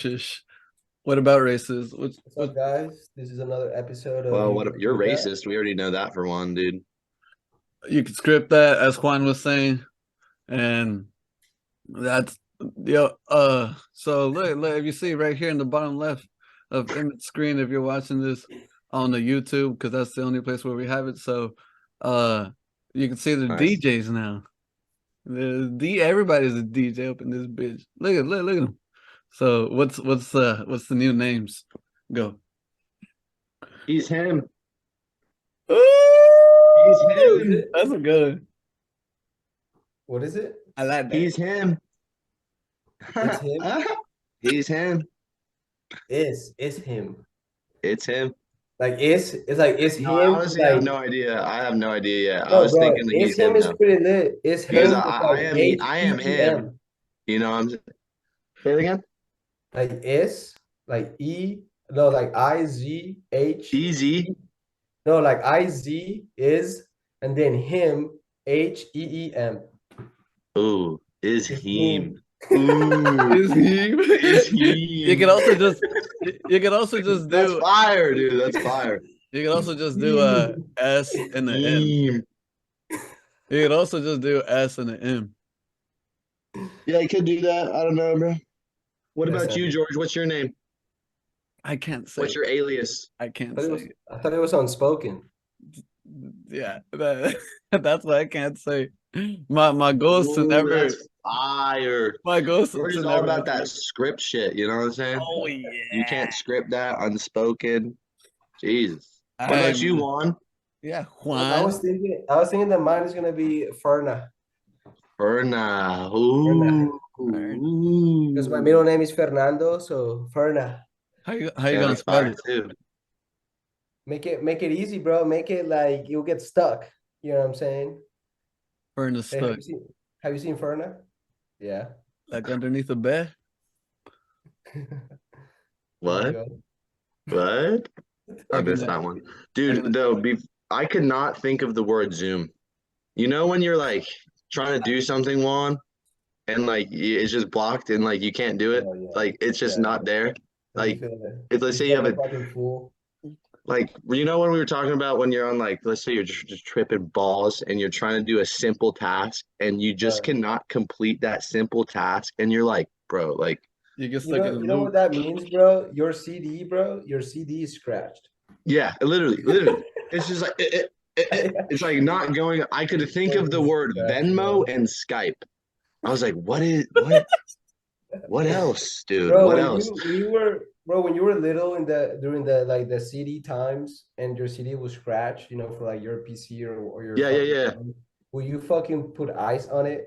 Shish. What about races? What's up, guys? This is another episode of Well, You what Can you're Do That. racist. We already know that for one, dude. You can script that, as Juan was saying, and that's so look, if you see right here in the bottom left of image screen, if you're watching this on the YouTube, because that's the only place where we have it. So you can see the Nice. DJs now. Everybody's a DJ up in this bitch. Look at them. So what's the new names? Go. He's him. He's him. That's a good one. What is it? I like that. He's him. It's him. He's him. Is him. It's him. Like it's like it's No, I him. honestly like, have no idea. I have no idea yet. I no, was bro, thinking that it's he's him him is though. pretty lit. It's Because him. I am him. You know, I'm say it again. Like is like E. No, like IZH. Easy. No, like IZ is, and then him HEEM. Ooh, is It's him. him. Ooh, Is he? is You him. can also just That's do fire, dude. That's fire. you can also just do S and the M. Him. You can also just do S and the M. Yeah, I could do that. I don't know, bro. What Yes, about you, George? What's your name? I can't say What's your alias? I can't I say thought, I thought it was unspoken. Yeah, that's what I can't say. My goal is to Ooh, never that's fire. my goal is George to is all never about that script shit. You know what I'm saying? Oh You can't yeah. script that unspoken. Jesus. What I about you, Juan? Yeah, I Juan. was thinking that mine is gonna be Ferna. Ferna. Ferna. Ooh. Because my middle name is Fernando, so Ferna. How you Yeah, gonna that's spell fire it? too. Make it easy, bro. Make it like you'll get stuck. You know what I'm saying? Fern is Hey, stuck. have you seen Ferna? Yeah. Like underneath the bed? There you What? go. What? I Like in missed the, that one. like in Dude, though, I could not think of the word Zoom. You know when you're like trying to do something, Juan, and like it's just blocked and like you can't do it? Oh yeah. Like it's just Yeah. not there. And you Like feel it. if let's You say you feel have like a a fucking fool. like you know when we were talking about when you're on like let's say you're just tripping balls and you're trying to do a simple task and you just cannot complete that simple task and you're like, bro, like you get stuck in a You know what loop. that means, bro? Your CD, bro. Your CD is scratched. yeah, literally. It's just like it's like not going. I could think of the Fucking word scratched, Venmo bro. and Skype. I was like, what else, dude? Bro, What else? when you were little in the during the like the CD times and your CD was scratched, for like your PC or your fucking Yeah. phone, will you fucking put ice on it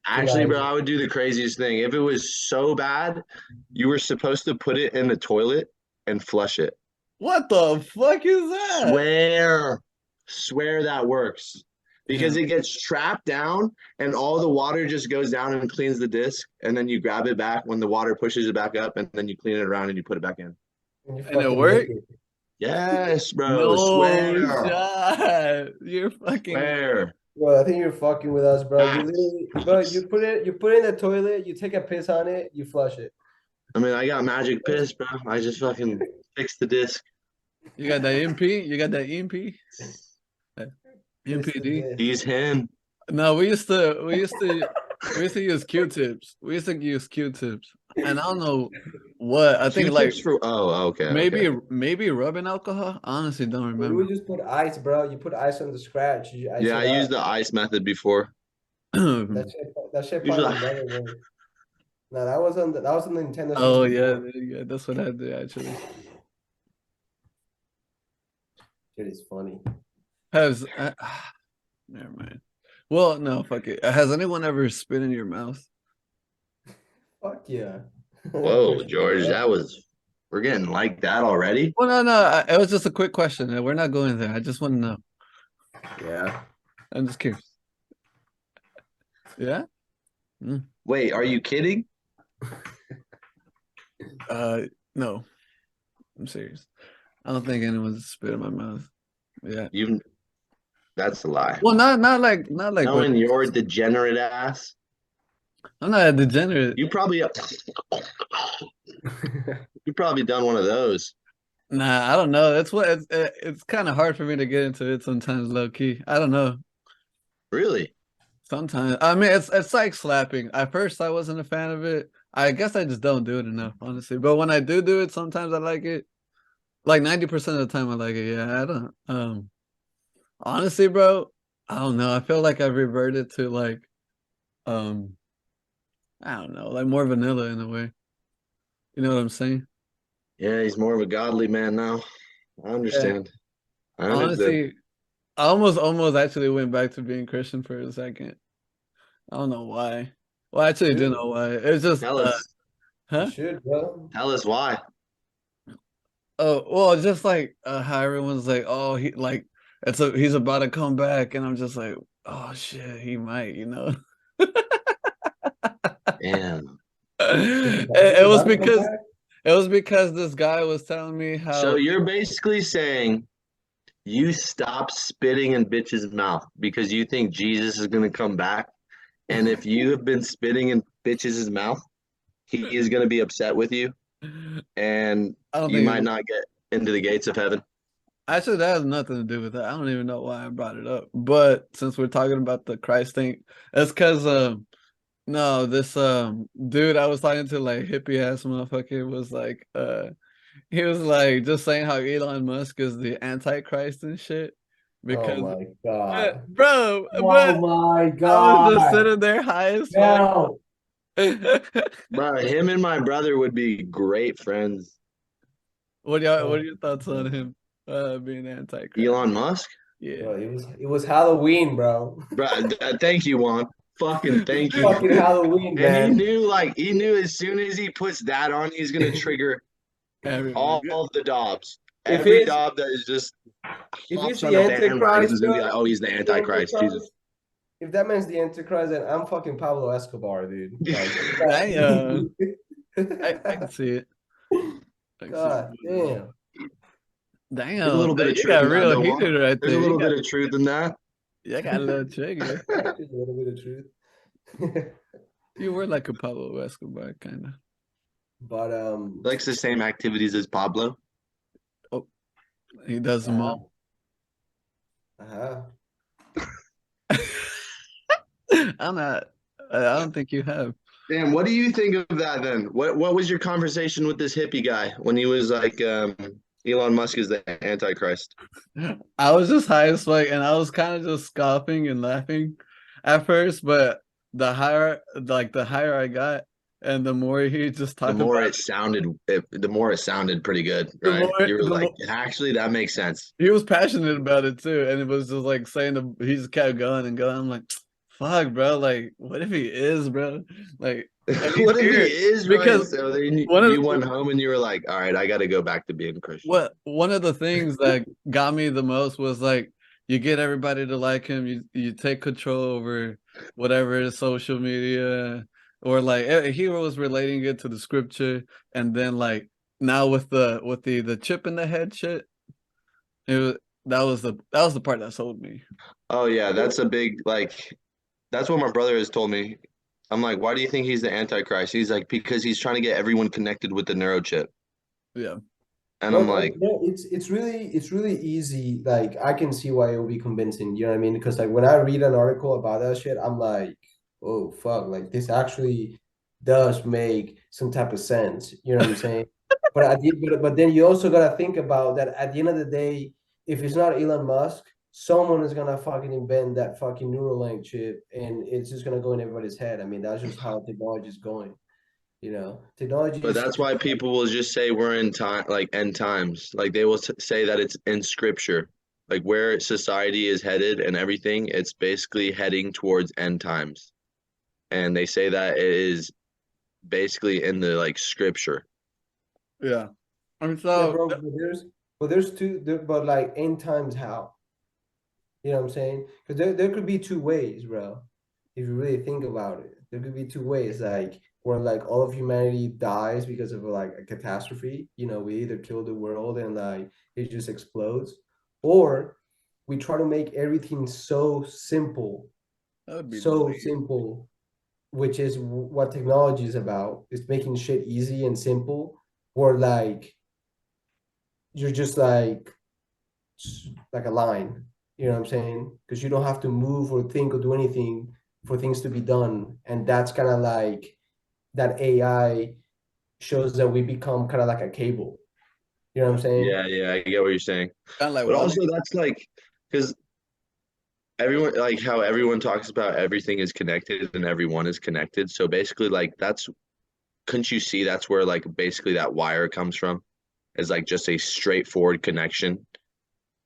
to Actually, like bro, I would do the craziest thing. If it was so bad, you were supposed to put it in the toilet and flush it. What the fuck is that? Swear that works. Because Yeah. it gets trapped down and all the water just goes down and cleans the disc. And then you grab it back when the water pushes it back up and then you clean it around and you put it back in. and you And it fucking lick worked? it? Yes, bro. No Swear. shot. You're fucking Swear. Bro, I think you're fucking with us, bro. You Facts. literally, bro, you put it in the toilet, you take a piss on it, you flush it. I mean, I got magic piss, bro. I just fucking fixed the disc. You got that MP? You got that MP? Piss the MPD? dish. He's him. No, we used to use Q-tips. We used to use Q-tips. And I don't know what. I think like Q-tips for okay. maybe rubbing alcohol. I honestly don't You remember. would just put ice, bro. You put ice on the scratch. You ice Yeah, I it used up. the ice method before. That shit probably Usually, never worked. No, that was on the Nintendo Oh 64. yeah, that's what I did actually. Shit is funny. Has never mind. Well, no, fuck it. Has anyone ever spit in your mouth? Fuck yeah. whoa, For sure, George, bro. we're getting like that already. Well, no. It was just a quick question. We're not going there. I just want to know. Yeah. I'm just curious. Yeah. Wait, are you kidding? No. I'm serious. I don't think anyone's spit in my mouth. Yeah. That's a lie. Well, not like Knowing your degenerate ass, I'm not a degenerate. you probably You've probably done one of those. Nah, I don't know. That's what it's kind of hard for me to get into it sometimes, low key. I don't know. Really? Sometimes I mean it's like slapping. At first I wasn't a fan of it. I guess I just don't do it enough, honestly. But when I do it, sometimes I like it. Like 90% of the time I like it. Yeah, I don't honestly, bro, I don't know. I feel like I've reverted to like um I don't know, like more vanilla in a way. You know what I'm saying? Yeah, he's more of a godly man now. I Yeah. understand. I understand. Honestly, I almost actually went back to being Christian for a second. I don't know why. Well, I actually do Dude, know why. It's just Tell us. you huh? should, bro. Tell us why. Oh, well, just like how everyone's like, oh, he's about to come back, and I'm just like, oh shit, he might, you know. Damn. It He's was about to come because back. this guy was telling me So how you're basically saying you stop spitting in bitch's mouth because you think Jesus is gonna come back, and if you have been spitting in bitch's mouth, he is gonna be upset with you, and I don't you think might not get into the gates of heaven. actually that has nothing to do with that. I don't even know why I brought it up. But since we're talking about the Christ thing, it's because no, this dude I was talking to, like hippie ass motherfucker, was like he was like just saying how Elon Musk is the Antichrist and shit. Oh Because my God. bro, Oh but my I was just God. sitting there high as fuck. No. Bro, him and my brother would be great friends. What Oh, are your thoughts on him being Antichrist? Elon Musk? Yeah. bro, it was Halloween, bro. Bro, thank you, Juan. Fucking thank you. Fucking Halloween, And man. he knew as soon as he puts that on, he's gonna trigger Everyone. all of the Dobbs. If Every it's Dobb that is just if it's hops on the a bandwagon is Antichrist, gonna be bro, like, oh, he's the if it's the Antichrist. Jesus. Antichrist, if that man's the Antichrist, then I'm fucking Pablo Escobar, dude. Like, I can see it. I can see it. God damn. There's a Damn, little bit of you truth got in that, real though, Juan. heated right There's a there. little bit of truth in that. You got a little trigger. There's a little bit of truth. You were like a Pablo Escobar kind of. But Likes the same activities as Pablo. Oh, he does them uh-huh, all. uh-huh. I'm not. I don't think you have. Damn, what do you think of that then? What was your conversation with this hippie guy when he was like, Elon Musk is the Antichrist? I was just high as fuck, and I was kind of just scoffing and laughing at first, but the higher I got, and the more he just The talked more about it sounded, the more it sounded pretty good, the right? more You were the like, more actually, that makes sense. he was passionate about it too, and it was just like saying he just kept going and going. I'm like, fuck, bro. Like, what if he is, bro? Like, and he's What if he here is right? because So then one of you went home and you were like, all right, I got to go back to being Christian. one of the things that got me the most was like you get everybody to like him, you take control over whatever is social media, or like he was relating it to the scripture, and then like now with the chip in the head shit, it was that was the part that sold me. Oh yeah, that's a big like. That's what my brother has told me. I'm like, why do you think he's the Antichrist? He's like, because he's trying to get everyone connected with the neurochip. Yeah. And No, I'm but like, no, it's really easy. Like I can see why it will be convincing. You know what I mean? Because like when I read an article about that shit, I'm like, oh fuck, like this actually does make some type of sense. You know what I'm saying? But then you also gotta think about that at the end of the day, if it's not Elon Musk, someone is gonna fucking invent that fucking Neuralink chip, and it's just gonna go in everybody's head. I mean, that's just how technology is going. You know, technology but is that's why people will just say we're in time, like end times. Like they will say that it's in scripture, like where society is headed and everything. It's basically heading towards end times. And they say that it is basically in the like scripture. Yeah. I mean, yeah, so bro. But there's but like end times how? You know what I'm saying? Because there could be two ways, bro. If you really think about it, there could be two ways. Like where like all of humanity dies because of like a catastrophe. You know, we either kill the world and like it just explodes, or we try to make everything so simple, that would be so lame. simple which is what technology is about. It's making shit easy and simple, or like you're just like a line. You know what I'm saying? Because you don't have to move or think or do anything for things to be done. And that's kind of like that AI shows that we become kind of like a cable. You know what I'm saying? Yeah, I get what you're saying. Kind of like But Wally. also that's like because everyone like how everyone talks about everything is connected and everyone is connected. So basically like that's couldn't you see that's where like basically that wire comes from? Is like just a straightforward connection,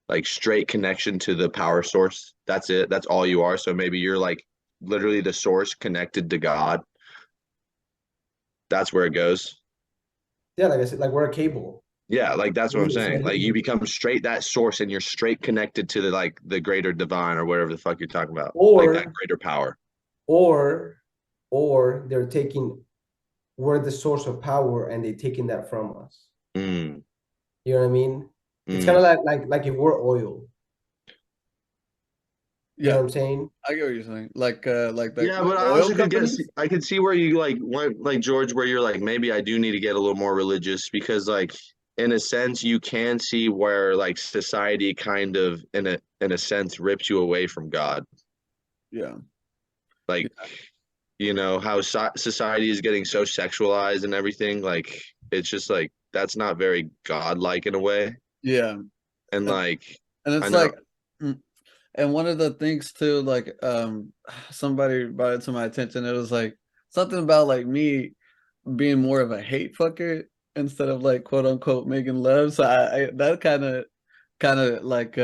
like straight connection to the power source. That's it. That's all you are. So maybe you're like literally the source connected to God. That's where it goes. Yeah, like I said, like we're a cable. Yeah, like that's what I'm It's saying. like, Like you become straight that source and you're straight connected to the like the greater divine or whatever the fuck you're talking about. Like that or greater power. or or they're taking we're the source of power and they're taking that from us. Mm, You know what I mean? It's kind mm. of like if we're oil. You know Yeah, what I'm saying? I get what you're saying. Like Yeah, but the I oil also could get companies. I could see where you like went like George, where you're like maybe I do need to get a little more religious because like in a sense you can see where like society kind of in a sense rips you away from God. Yeah, Like you know how society is getting so sexualized and everything. Like it's just like that's not very godlike in a way. yeah, And and, like and I it's know, like, and one of the things too, like somebody brought it to my attention. It was like something about like me being more of a hate fucker instead of like quote unquote making love. So I that kind of like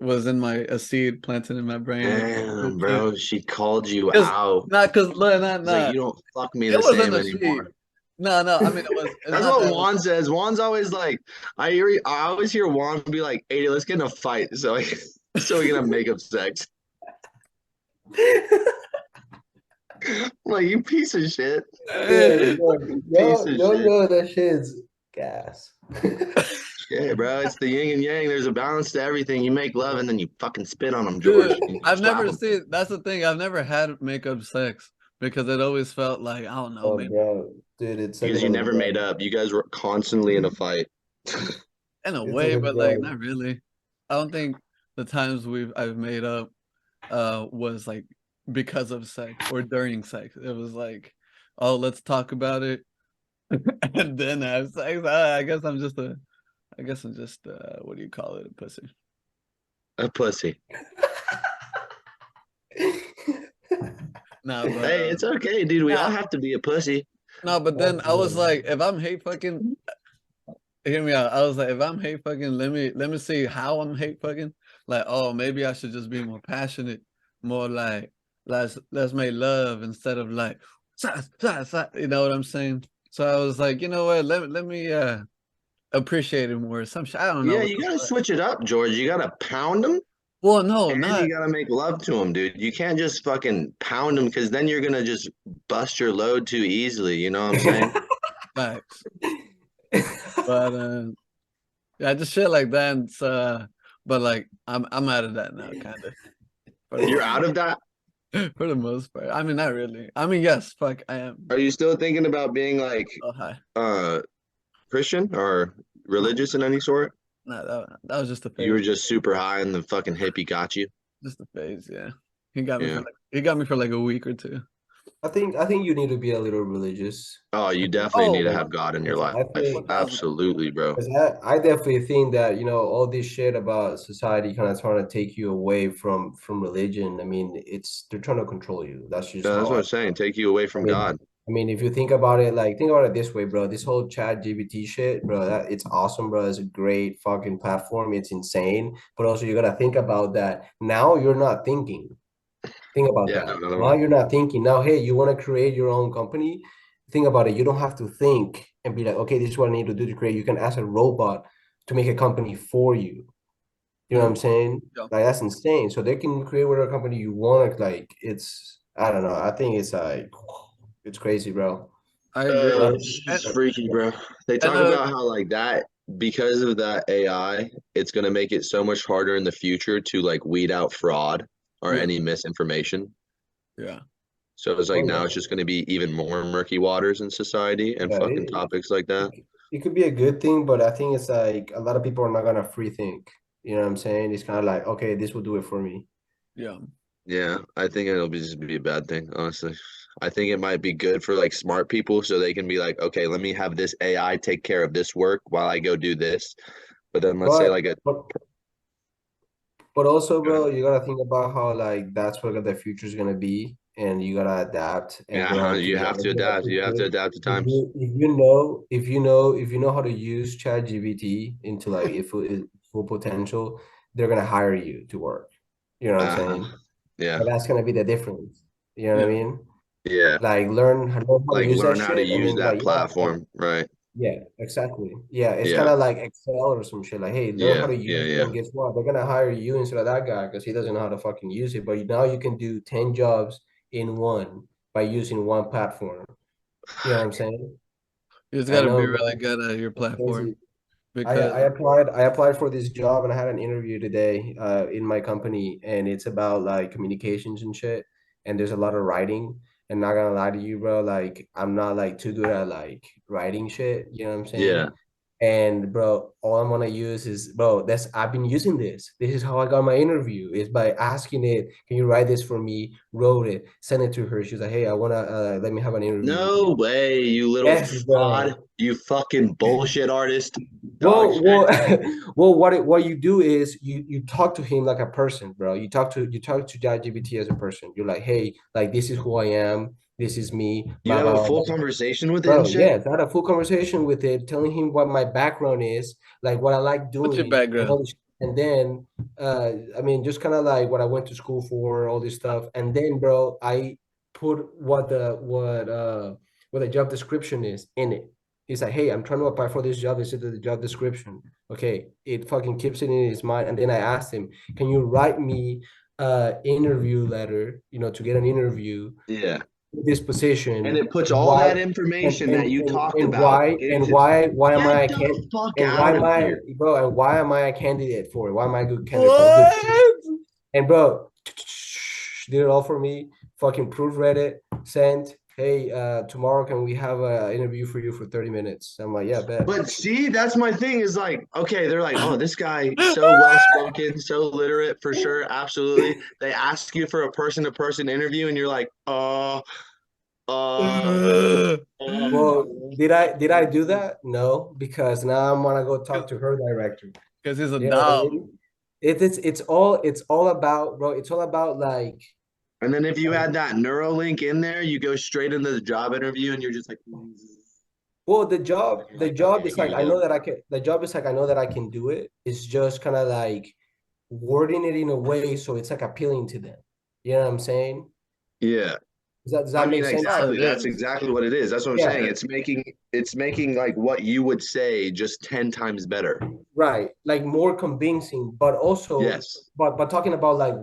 was in my a seed planted in my brain a damn, bit too. bro, she called you Because out. not because not It's like not you don't fuck me it the wasn't same a she. anymore. No, I mean it was. It's That's not what that. It was, Juan says. Juan's always like, I always hear Juan be like, "Hey, let's get in a fight, so so we can have makeup sex." I'm like, you piece of shit, you piece of Yo, shit. know that shit's gas. Yeah, bro, it's the yin and yang. There's a balance to everything. You make love and then you fucking spit on them, dude, George. You I've slap never them seen. That's the thing. I've never had makeup sex because it always felt like I don't know, Oh, maybe bro, dude, it's such because an you never made enjoyment. up. You guys were constantly in a fight. in a It's an way, but like enjoyment. not really. I don't think the times I've made up was like because of sex or during sex. It was like, oh, let's talk about it and then have sex. I guess I'm just what do you call it, a pussy. A pussy. No, but Hey, it's okay, dude. We all nah, have to be a pussy. no, but then I was Absolutely. like, if I'm hate fucking, hear me out. I was like, if I'm hate fucking, let me see how I'm hate fucking. Like, oh, maybe I should just be more passionate, more like let's make love instead of like, you know what I'm saying? So I was like, you know what? Let me appreciate it more. Some shit. I don't know Yeah, what you the gotta fuck. switch it up, George. You gotta pound them Well, no, and not you gotta make love to them, dude. You can't just fucking pound them because then you're gonna just bust your load too easily. You know what I'm saying? facts, but yeah, just shit like that. And, but like I'm out of that now, kind of for the You're most out of that. for the most part. I mean, not really. I mean, yes, fuck, I am. Are you still thinking about being like Oh, hi. uh Christian or religious in any sort? No, that was just a You were phase. just super high and the fucking hippie got you. Just a phase, yeah. Yeah. He got me for like a week or two. I think you need to be a little religious. Oh, you definitely need to Oh, Because have God in your 'cause life. I think 1000. Absolutely, bro. 'cause I definitely think that, all this shit about society kind of trying to take you away from religion. I mean, they're trying to control you. That's just Yeah, that's how what I'm saying. Take you away I from mean, God. if you think about it, like think about it this way, bro. This whole chat GBT shit, bro, that it's awesome, bro. It's a great fucking platform. It's insane. But also you gotta think about that. Now you're not thinking. Think about Yeah, no, that. not at Now all. you're not thinking. Now, hey, you want to create your own company? Think about it. You don't have to think and be like, okay, this is what I need to do to create. You can ask a robot to make a company for you. You know what I'm saying? Yeah, Like that's insane. So they can create whatever company you want. Like it's, I don't know. I think it's like, it's crazy, bro. I agree. It's freaky, bro. They And talk about how like that because of that AI, it's gonna make it so much harder in the future to like weed out fraud or yeah, any misinformation. yeah. So it's like Oh now yeah, it's just going to be even more murky waters in society and yeah. fucking topics like that. It could be a good thing, but I think it's like a lot of people are not gonna free think. You know what I'm saying? It's kind of like, okay, this will do it for me. Yeah. Yeah, I think it'll be just be a bad thing, honestly. I think it might be good for like smart people so they can be like, okay, let me have this AI take care of this work while I go do this. But then let's say But like a but but also, bro, you gotta think about how like that's what the future is gonna be, and you gotta adapt and yeah, grow you together have to with that adapt. You have to future. adapt to If times. you know how to use ChatGPT into like if full potential, they're gonna hire you to work. You know what I'm Uh-huh. saying? Yeah. And that's gonna be the difference. You know what I Yeah. mean? Yeah. Like learn how to Like use that learn how to shit, and use then be that like, yeah, platform, right? yeah, exactly. Yeah, it's kind Yeah. of like Excel or some shit. Like, hey, learn how Yeah. to Yeah. use it, Yeah. and guess what? They're gonna hire you instead of that guy because he doesn't know how to fucking use it. But now you can do 10 jobs in one by using one platform. You know what I'm saying? You just I got to be know, really bro. good at your It's platform crazy. I because I applied I applied for this job and I had an interview today in my company, and it's about like communications and shit, and there's a lot of writing, and not gonna lie to you, bro, like I'm not like too good at like writing shit, you know what I'm Yeah. saying? And bro, all I'm gonna use is, bro, that's I've been using this. This is how I got my interview, is by asking it, can you write this for me? Wrote it, sent it to her. She was like, hey, I wanna let me have an interview with No you. way, you little Yes, fraud, bro. you fucking bullshit artist. Dog Well, shit. well, what you do is you talk to him like a person, bro. You talk to ChatGPT as a person. You're like, hey, like this is who I am. This is me. You Blah have a blah full blah. conversation with it and Bro, shit? yes, I had a full conversation with it, telling him what my background is, like what I like what's your doing, and background? all this. And then, I mean, just kind of like what I went to school for, all this stuff. And then, bro, I put what the job description is in it. He's like, hey, I'm trying to apply for this job. This is the job description. Okay, it fucking keeps it in his mind. And then I asked him, can you write me interview letter, to get an interview, Yeah. this And position, it puts all why, that information that you talked and about why and into why am I get a the can fuck and why out am of I, here. bro, and why am I a candidate for it? Why am I a good candidate for a good position? What? And bro, did it all for me. Fucking proofread it, sent. Hey, tomorrow can we have an interview for you for 30 minutes? I'm like, yeah, bet. But see, that's my thing is like, okay, they're like, oh, this guy so well spoken, so literate for sure, absolutely. They ask you for a person to person interview, and you're like, uh, Well, did I do that? No, because now I'm gonna go talk to her director. Because he's a You know what I dog. mean? It's all about, bro. It's all about like, and then if you had that Neuralink in there, you go straight into the job interview, and you're just like, well, you're the like, job okay, is here like you I go. know that I can. The job is like I know that I can do it. It's just kind of like wording it in a way so it's like appealing to them. You know what I'm saying? Yeah. Does that I mean, make sense? Yeah, exactly. it That's is. exactly what it is. That's what I'm Yeah, saying. It's making like what you would say just 10 times better. right. Like more convincing, but also, Yes. but talking about like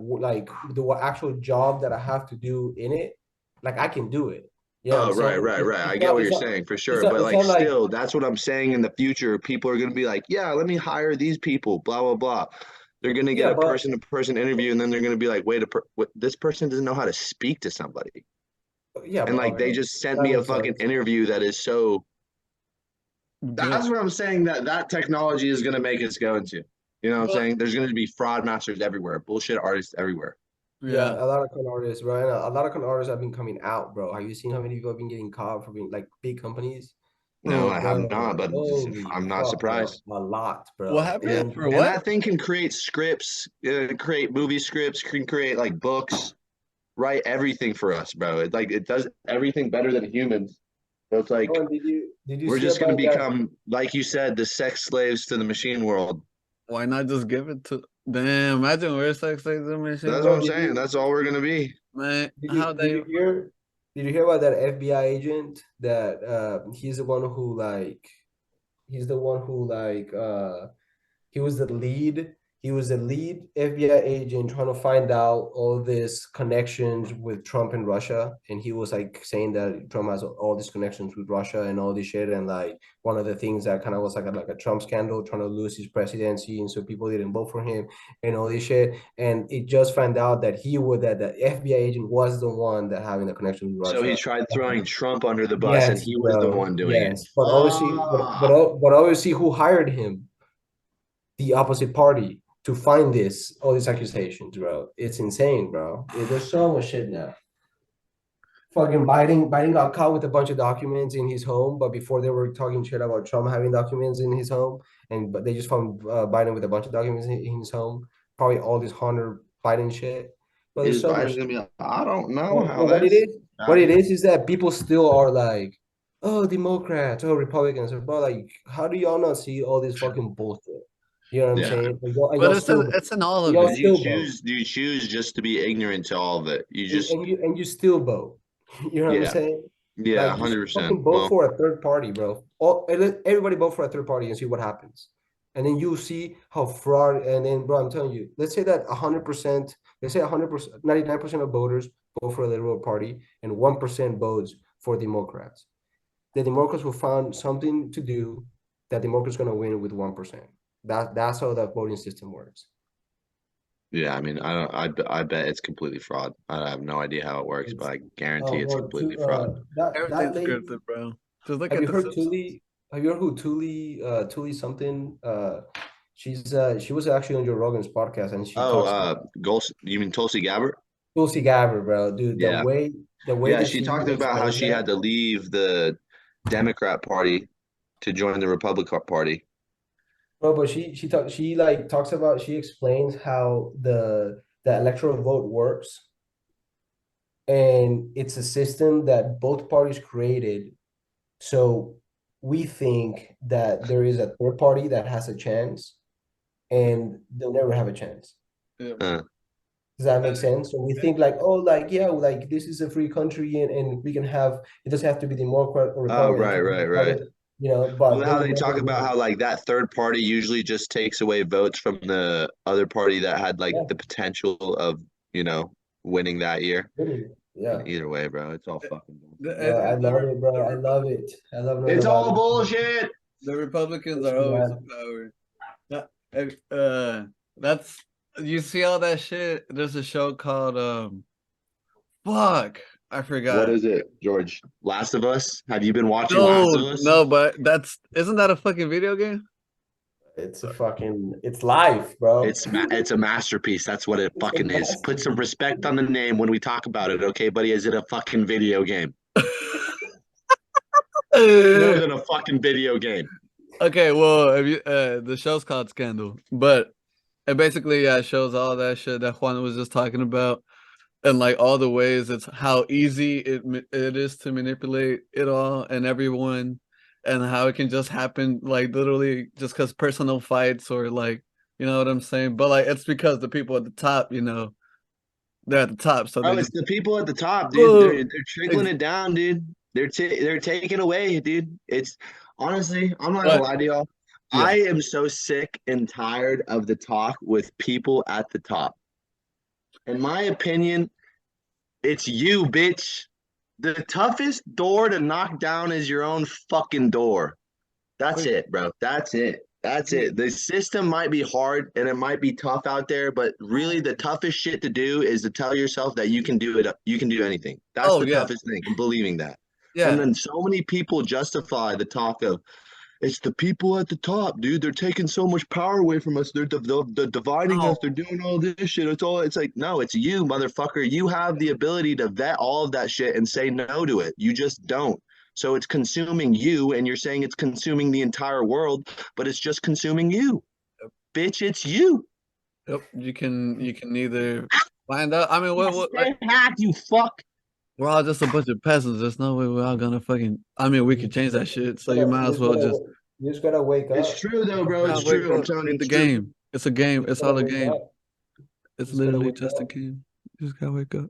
the actual job that I have to do in it, like I can do it. You know what I'm Oh, right, saying? right, It's, right. I it's get not what it's you're not saying for it's sure. not But it's like not like still, that's what I'm saying in the future. People are gonna be like, yeah, let me hire these people, blah, blah, blah. They're gonna get yeah, a but person to person interview, and then they're gonna be like, wait, this person doesn't know how to speak to somebody. yeah, And but like they okay, just sent that me a makes fucking sense. interview that is so Good. that's what I'm saying that technology is gonna make us go into. You know what I'm Well, saying? There's gonna be fraud masters everywhere, bullshit artists everywhere. Yeah, yeah. a lot of con artists, bro. And a lot of con artists have been coming out, bro. Have you seen how many people have been getting caught for being like big companies? No, Well, I have Bro, not, but holy I'm not fuck, bro. surprised. A lot, what bro. Yeah, happened? For and what? that thing can create scripts, create movie scripts, can create like books, write everything for us, bro. It does everything better than humans. So it's Oh, like and did you we're see just gonna about that? become, like you said, the sex slaves to the machine world. Why not just give it to damn, imagine we're sex slaves in the machine That's what Bro, I'm world. saying. That's all we're gonna be. Man, did you how did they you hear did you hear about that FBI agent that he's the one who like he was the lead He was the lead FBI agent trying to find out all these connections with Trump and Russia. And he was like saying that Trump has all these connections with Russia and all this shit. And like one of the things that kind of was like a Trump scandal, trying to lose his presidency. And so people didn't vote for him and all this shit. And it just found out that that the FBI agent was the one that having the connection with So he Russia. tried throwing Trump under the bus, and Yes, he was the bro. one doing it. Yes. But obviously, but obviously who hired him? The opposite party to find all these accusations, bro. It's insane, bro. There's so much shit now. Fucking Biden got caught with a bunch of documents in his home, but before they were talking shit about Trump having documents in his home, but they just found Biden with a bunch of documents in his home. Probably all this Hunter Biden shit. But there's Is so much. Biden's gonna be like, I don't know how What it that's is, is that people still are like, oh, Democrats, oh, Republicans, but like, how do y'all not see all this fucking bullshit? You know what I'm yeah. saying? And But y'all still, it's in all of y'all it. Do you still vote. choose? Do you choose just to be ignorant to all of it? You just And you still vote. You know what I'm yeah, saying? yeah, Like just 100%. fucking vote Well, for a third party, bro. Everybody vote for a third party and see what happens. And then you see how fraud. And then, bro, I'm telling you, let's say that 100%, let's say 100%, 99% of voters vote for a liberal party and 1% votes for Democrats. The Democrats will find something to do that Democrats going to win with 1%. That's how that voting system works. yeah, I mean, I don't. I bet it's completely fraud. I have no idea how it works, but I guarantee it's Well, completely fraud. that Everything's lady. scripted, bro. Just look Have at you the heard Simpsons. Thule? Have you heard who Thule something? She was actually on Joe Rogan's podcast and she Oh, talks You mean Tulsi Gabbard? Tulsi Gabbard, bro, dude. Yeah, The way yeah. that She she talked about how explains she had that, to leave the Democrat Party to join the Republican Party. bro. But she like talks about she explains how the electoral vote works, and it's a system that both parties created. So we think that there is a third party that has a chance, and they'll never have a chance. Yeah. Does that make sense? So we think like, oh, like, yeah, like this is a free country and we can have, it doesn't have to be Democrat or Oh, Republican, it right, can be right, right. Republican, but Well, they how will they talk never about win. how like that third party usually just takes away votes from the other party that had like Yeah, the potential of, winning that year. winning. I mean, Yeah. either way, bro, it's all fucking bullshit. I love it, bro. The I love Republicans, it. I love knowing It's about all it. bullshit. the Republicans are Listen, always in man. power. That's you see all that shit. There's a show called fuck, I What forgot. is it, George? Last of Us? Have you been watching Last No, of Us? no, but isn't that a fucking video game? It's life, bro. It's a masterpiece. That's what it It's a fucking is. Put some masterpiece. respect on the name when we talk about it, okay, buddy? Is it a fucking video game? More than a fucking video game. Okay, well, if you, the show's called Scandal, but it basically shows all that shit that Juan was just talking about, and like all the ways it's how easy it is to manipulate it all and everyone, and how it can just happen like literally just because personal fights or like you know what I'm saying. But like it's because the people at the top, they're at the top, so Oh, they it's just the people at the top, dude. oh, They're trickling it down, dude. They're taking away, dude. It's honestly, I'm not gonna but lie to y'all. yeah, I am so sick and tired of the talk with people at the top. In my opinion, it's you, bitch. The toughest door to knock down is your own fucking door. That's Wait, it, bro. That's it. That's it. The system might be hard and it might be tough out there, but really the toughest shit to do is to tell yourself that you can do it. You can do anything. That's oh the yeah, toughest thing, and believing that. And yeah, then so many people justify the talk of it's the people at the top, dude. They're taking so much power away from us. They're dividing us. They're no, doing all this shit. It's like, no, it's you, motherfucker. You have the ability to vet all of that shit and say no to it. You just don't. So it's consuming you, and you're saying it's consuming the entire world, but it's just consuming you. Bitch, it's you. yep. You can either find out. I mean, what like Stay hacked, you fuck. we're all just a bunch of peasants. There's no way we're all gonna fucking. I mean, we could change that shit. So you might as well just you just gotta wake It's up. true though, bro. It's wake true. I'm up, telling you, read the it's true. game. It's a game. You just It's all gotta a wake game. up. It's Just gotta literally wake just a up. game. You just gotta wake up,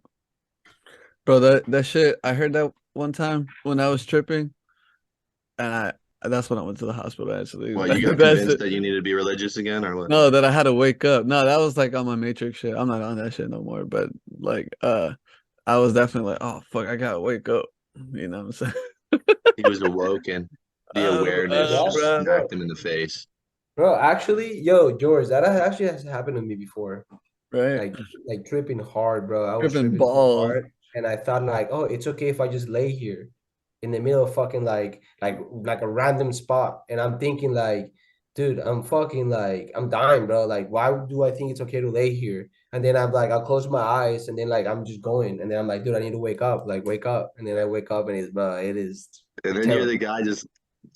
bro. That shit. I heard that one time when I was tripping, and That's when I went to the hospital. Actually, Well, you got That's convinced it. that you needed to be religious again, or what? No, that I had to wake up. No, that was like on my Matrix shit. I'm not on that shit no more. But like, I was definitely like, oh fuck, I gotta wake up. You know what I'm saying? He was awoken. The awareness Yeah, just Bruh, bro. smacked him in the face. Bro, actually, yo, George, that actually has happened to me before. right? Like tripping hard, bro. I was Tripping tripping so balls. hard, and I thought like, oh, it's okay if I just lay here in the middle of fucking like a random spot, and I'm thinking like, dude, I'm fucking like, I'm dying, bro. Like, why do I think it's okay to lay here? And then I'm like, I'll close my eyes, and then like I'm just going, and then I'm like, dude, I need to wake up, like wake up, and then I wake up, and it's bro, it is And then you're terrible. the guy just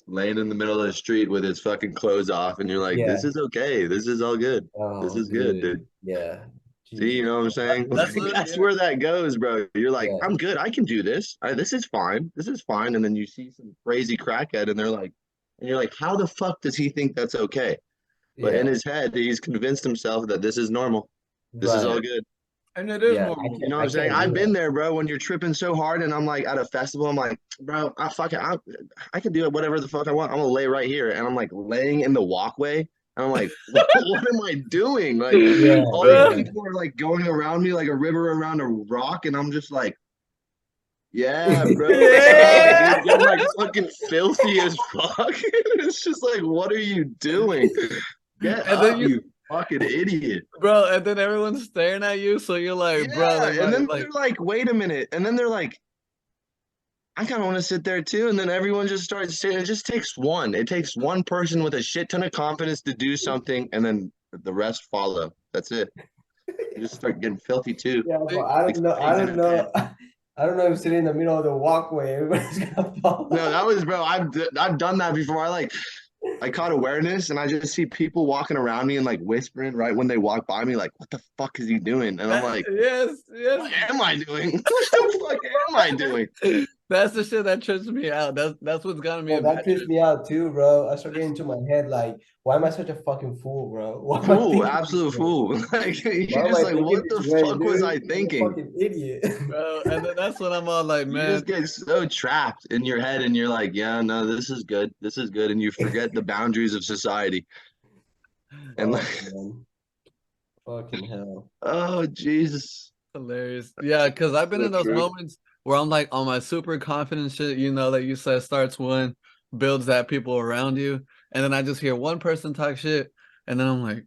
laying in the middle of the street with his fucking clothes off, and you're like, Yeah. this is okay. This is all good. This Oh, is good, dude. dude. Yeah. See, you Jesus. know what I'm saying? That's Like, literally that's where that goes, bro. You're like, Yeah. I'm good. I can do this. This is fine. This is fine. And then you see some crazy crackhead, and they're like, and you're like, how the fuck does he think that's okay? But in Yeah. his head, he's convinced himself that this is normal. This is all Right. good. and it is Yeah. normal. You know what I I'm saying? can't do I've been that. there, bro, when you're tripping so hard and I'm like at a festival, I'm like, bro, I can do it whatever the fuck I want. I'm gonna lay right here. And I'm like laying in the walkway. And I'm like, what am I doing? Like Yeah. all these Yeah. people are like going around me like a river around a rock, and I'm just like, yeah, bro, what's up, Yeah, dude? Getting like fucking filthy as fuck. It's just like, what are you doing? Get and then up, you, you fucking idiot. bro, and then everyone's staring at you, so you're like, bro, Yeah, like and my then like, they're like, wait a minute. And then they're like, I kind of want to sit there too. And then everyone just starts sitting. It just takes one. It takes one person with a shit ton of confidence to do something, and then the rest follow. That's it. You just start getting filthy too. Yeah, but see, I Like don't know. I pigs in don't a pen. know. I don't know if sitting in the middle of the walkway, everybody's gonna fall. No, that was bro. I've done that before. I caught awareness, and I just see people walking around me and like whispering right when they walk by me, like, "What the fuck is he doing?" And I'm like, yes, "What am I doing? What the fuck am I doing?" yes. That's the shit that trips me out. That's what's gotten me Bro, in that bad trips trips. me out too, bro. I start getting into my head like, why am I such a fucking fool, bro? Why am I Fool, thinking this absolute way? fool. Like Why you're am just I like, thinking what this the way, fuck was I dude? I'm a thinking? fucking idiot. Bro, and then that's when I'm all like, You just man, get so trapped in your head, and you're like, yeah, no, this is good. This is good, and you forget the boundaries of society. And Oh like, man, fucking hell. oh Jesus, hilarious. Yeah, because I've been so in those true. moments where I'm like on my super confident shit, you know, like you said, starts when builds that people around you. And then I just hear one person talk shit, and then I'm like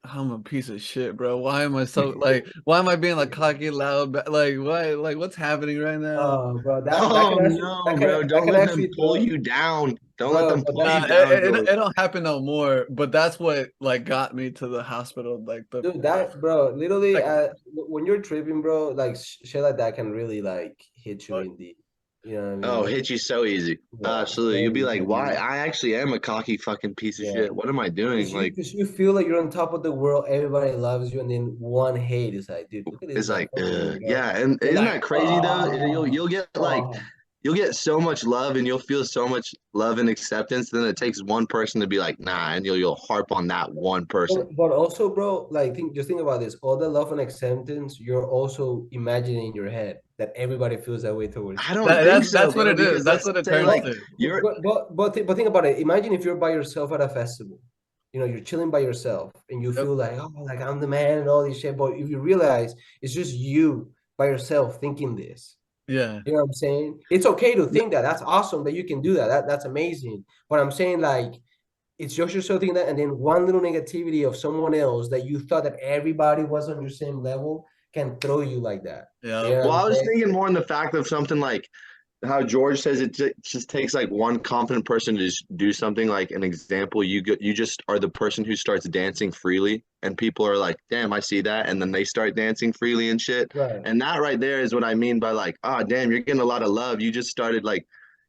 I'm a piece of shit, bro. Why am I so like why am I being like cocky, loud? Like why like what's happening right now? Oh, bro, that Oh can actually no, bro! that Don't can let them actually pull throw, you down. Don't let bro. them But pull Nah, you down, it George. don't happen no more. But that's what like got me to the hospital. Like the dude, that bro, literally, second. when you're tripping, bro, like shit like that can really like hit you Like, in the, you know what I Oh, mean? hit you so easy. Yeah, Absolutely. You'll be very like, why? heavy. I actually am a cocky fucking piece of Yeah, shit. What am I doing? Like, because you feel like you're on top of the world, everybody loves you, and then one hate is like, dude, look at this it's guy, like, fucking weirdo. yeah. And You're isn't like, that crazy though? oh, oh. You'll get so much love and you'll feel so much love and acceptance. Then it takes one person to be like, nah, and you'll harp on that one person. But also, bro, like just think about this. All the love and acceptance, you're also imagining in your head that everybody feels that way towards I you. don't think so, that's what bro. it is. Because That's let's what it say turns like But to. you're but think about it. Imagine if you're by yourself at a festival. You know, you're chilling by yourself and you Yep. feel like, oh, like I'm the man and all this shit. But if you realize it's just you by yourself thinking this, Yeah. you know what I'm saying? It's okay to think that. That's awesome that you can do that. That's amazing. But I'm saying like it's just yourself thinking that, and then one little negativity of someone else that you thought that everybody was on your same level can throw you like that. You Yeah. know what well, I'm I was saying? thinking more in the fact of something like how George says just takes like one confident person to just do something. Like an example, you just are the person who starts dancing freely, and people are like, "Damn, I see that," and then they start dancing freely and shit. Right. And that right there is what I mean by like, "Ah, oh, damn, you're getting a lot of love. You just started like."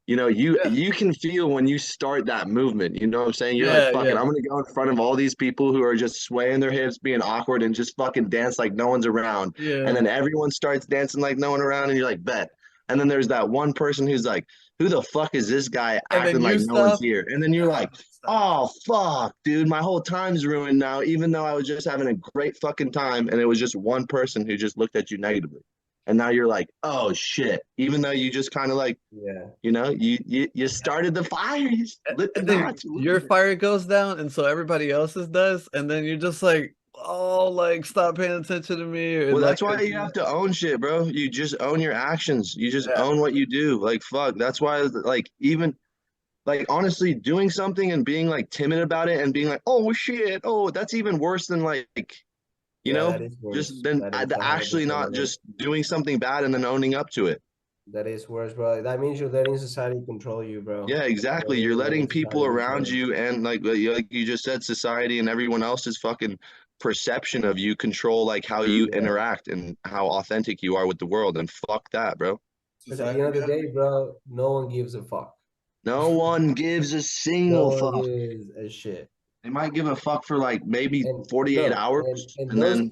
Yeah. You can feel when you start that movement. You know what I'm saying? You're like, Yeah. fuck it, Yeah. I'm gonna go in front of all these people who are just swaying their hips, being awkward, and just fucking dance like no one's around. And Yeah. then everyone starts dancing like no one around, and you're like, bet. And then there's that one person who's like, who the fuck is this guy And then acting like you no one's stop. here? And then you're like, Stop. oh fuck, dude, my whole time's ruined now, even though I was just having a great fucking time, and it was just one person who just looked at you negatively. and now you're like, oh shit. Even though you just kind of like, Yeah. you know, you started the fire, you lit the And then match. your fire goes down, and so everybody else's does, and then you're just like, oh, like stop paying attention to me, or Well, like, that's why you have to own shit, bro. You just own your actions. You just yeah, own what you do. Like, fuck. That's why, like, even like honestly, doing something and being like timid about it and being like, oh shit, oh, that's even worse than like, you Yeah, know, that is just worse. then That is actually 100% not worse. just doing something bad and then owning up to it. That is worse, bro. That means you're letting society control you, bro. Yeah, You're exactly. You're literally letting letting people society around control you. you and like you just said, society and everyone else's fucking perception of you control like how you Yeah. interact and how authentic you are with the world. And fuck that, bro. Because at the end of the day, bro, no one gives a fuck. No one gives a No single one fuck. gives a shit. They might give a fuck for like maybe And 48 bro, hours and and then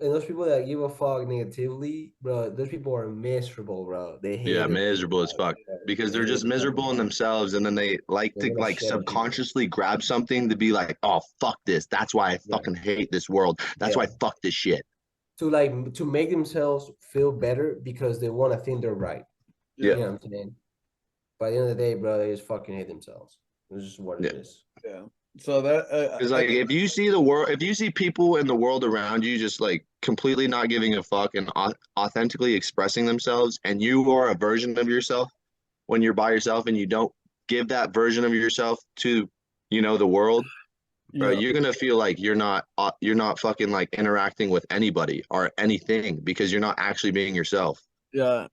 those people that give a fuck negatively, bro, those people are miserable, bro. They yeah, hate their miserable as fuck life. because They they're hate just their fucking miserable in life. themselves and then they like They're to gonna like shit on people. subconsciously grab something to be like, oh fuck this. That's why I Yeah, fucking hate this world. That's why yeah. I fuck this shit. To make themselves feel better because they want to think they're right. Yeah. You know what I'm saying? By the end of the day, bro, they just fucking hate themselves. It's just what Yeah. it is. yeah. So that Because like if you see the world, if you see people in the world around you just like completely not giving a fuck and authentically expressing themselves, and you are a version of yourself when you're by yourself, and you don't give that version of yourself to, you know, the world, bro, yeah, you're gonna feel like you're not fucking like interacting with anybody or anything because you're not actually being yourself. yeah,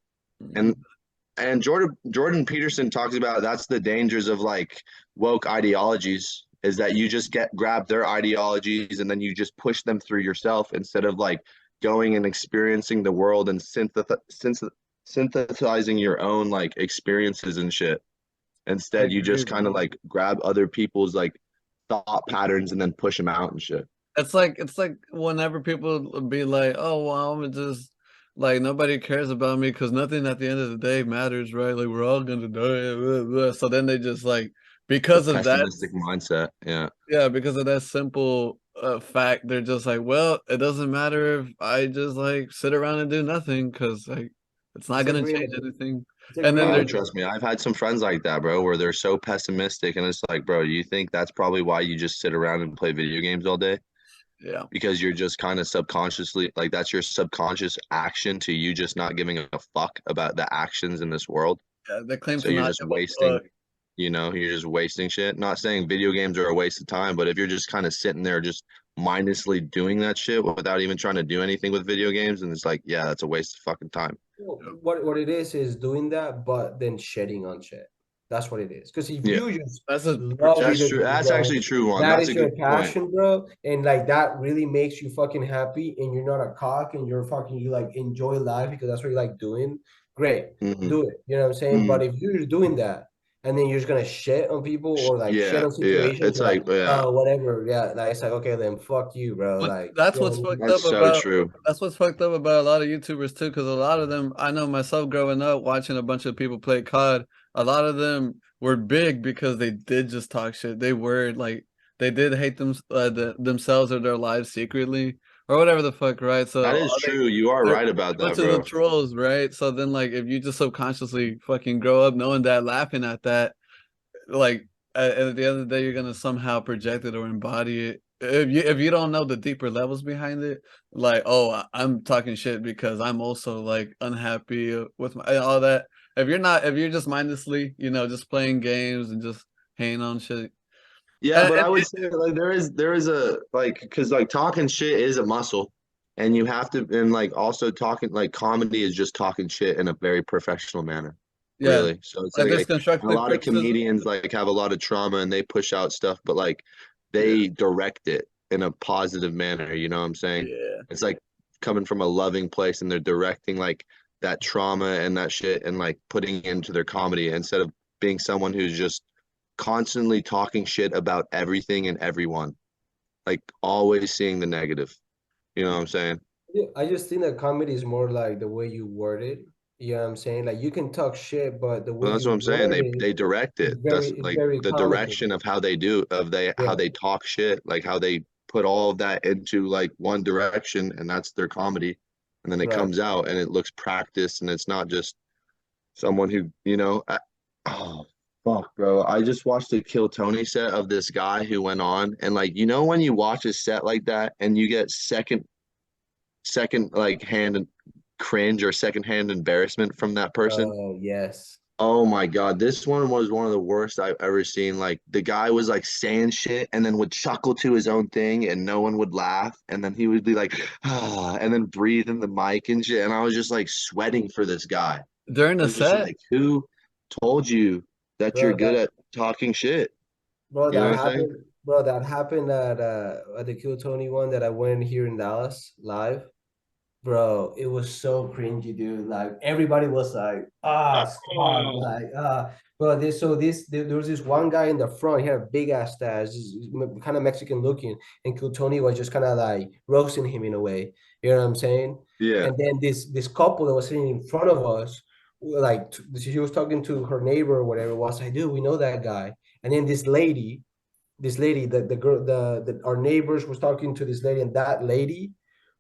And Jordan Peterson talks about that's the dangers of like woke ideologies is that you just get grab their ideologies and then you just push them through yourself instead of like going and experiencing the world and synthesizing your own like experiences and shit. I Instead, you agree, just kind of bro. like grab other people's like thought patterns and then push them out and shit. It's like whenever people be like, "Oh, well, I'm just like nobody cares about me because nothing at the end of the day matters, right? Like we're all gonna die." Blah, blah. So then they just like The because of that, pessimistic mindset. Yeah. yeah, because of that simple fact, they're just like, "Well, it doesn't matter if I just like sit around and do nothing because like it's not It's a gonna great, change anything." it's a And then great, they're Trust me, I've had some friends like that, bro, where they're so pessimistic, and it's like, bro, you think that's probably why you just sit around and play video games all day? yeah, Because you're just kind of subconsciously, like, that's your subconscious action to you just not giving a fuck about the actions in this world. yeah, they claim So to you're not just give a wasting, fuck. you know, you're just wasting shit. Not saying video games are a waste of time, but if you're just kind of sitting there just mindlessly doing that shit without even trying to do anything with video games, and it's like, yeah, that's a waste of fucking time. what it is doing that, but then shedding on shit. That's what it is. Because if Yeah, you just That's a love that's video true. games, That's bro, actually true one. that That's is a your good point. passion, bro, and like that really makes you fucking happy, and you're not a cock, and you're fucking you like enjoy life because that's what you like doing. Great, Hmm. do it. You know what I'm saying? But Hmm. if you're just doing that, and then you're just gonna shit on people or like shit Yeah, on yeah. situations, It's like like, yeah, whatever, yeah, like it's like okay, then fuck you, bro. But Like that's you know what's what I mean? fucked that's up so about true. that's what's fucked up about a lot of YouTubers too, because a lot of them, I know myself growing up watching a bunch of people play COD, a lot of them were big because they did just talk shit. They were like they did hate themselves or their lives secretly or whatever the fuck, right? That So is true. You are they right about went that, to the bro. trolls, right? So then like if you just subconsciously fucking grow up knowing that, laughing at that, like at the end of the day you're gonna somehow project it or embody it if you don't know the deeper levels behind it, like, oh, I'm talking shit because I'm also like unhappy with my all that. If you're just mindlessly, just playing games and just hating on shit. Yeah, and, but and I would say like there is a like because like talking shit is a muscle, and you have to and like also talking like comedy is just talking shit in a very professional manner, yeah, really. So it's like there's like a constructive lot of criticism. comedians like have a lot of trauma and they push out stuff, but like Yeah, they direct it in a positive manner. You know what I'm saying? yeah, It's like coming from a loving place, and they're directing like that trauma and that shit and like putting it into their comedy instead of being someone who's just constantly talking shit about everything and everyone, like always seeing the negative. You know what I'm saying? Yeah, I just think that comedy is more like the way you word it. You know what I'm saying? Like you can talk shit, but the Well, way that's you what I'm saying. word They it direct is it. That's it's like very the comical. direction of how they do of they how Yeah. they talk shit, like how they put all of that into like one direction, and that's their comedy. and then it Right. comes out and it looks practiced, and it's not just someone who, oh fuck, bro. I just watched a Kill Tony set of this guy who went on, and like, when you watch a set like that and you get second like hand cringe or secondhand embarrassment from that person. Oh, yes. Oh my God, this one was one of the worst I've ever seen. Like the guy was like saying shit and then would chuckle to his own thing and no one would laugh. And then he would be like, ah, and then breathe in the mic and shit. And I was just like sweating for this guy. During the It's just set? like, who told you that you're Bro, good at talking shit? Bro, You know that what I'm saying? happened. Bro, that happened at the Kill Tony one that I went here in Dallas live. Bro, it was so cringy, dude. Like everybody was like, stop, like, bro. There was this one guy in the front. He had a big ass stash, kind of Mexican looking, and Kill Tony was just kind of like roasting him in a way. You know what I'm saying? Yeah. And then this couple that was sitting in front of us, like she was talking to her neighbor or whatever. Was like, dude, we know that guy. And then this lady, the girl, our neighbors was talking to this lady, and that lady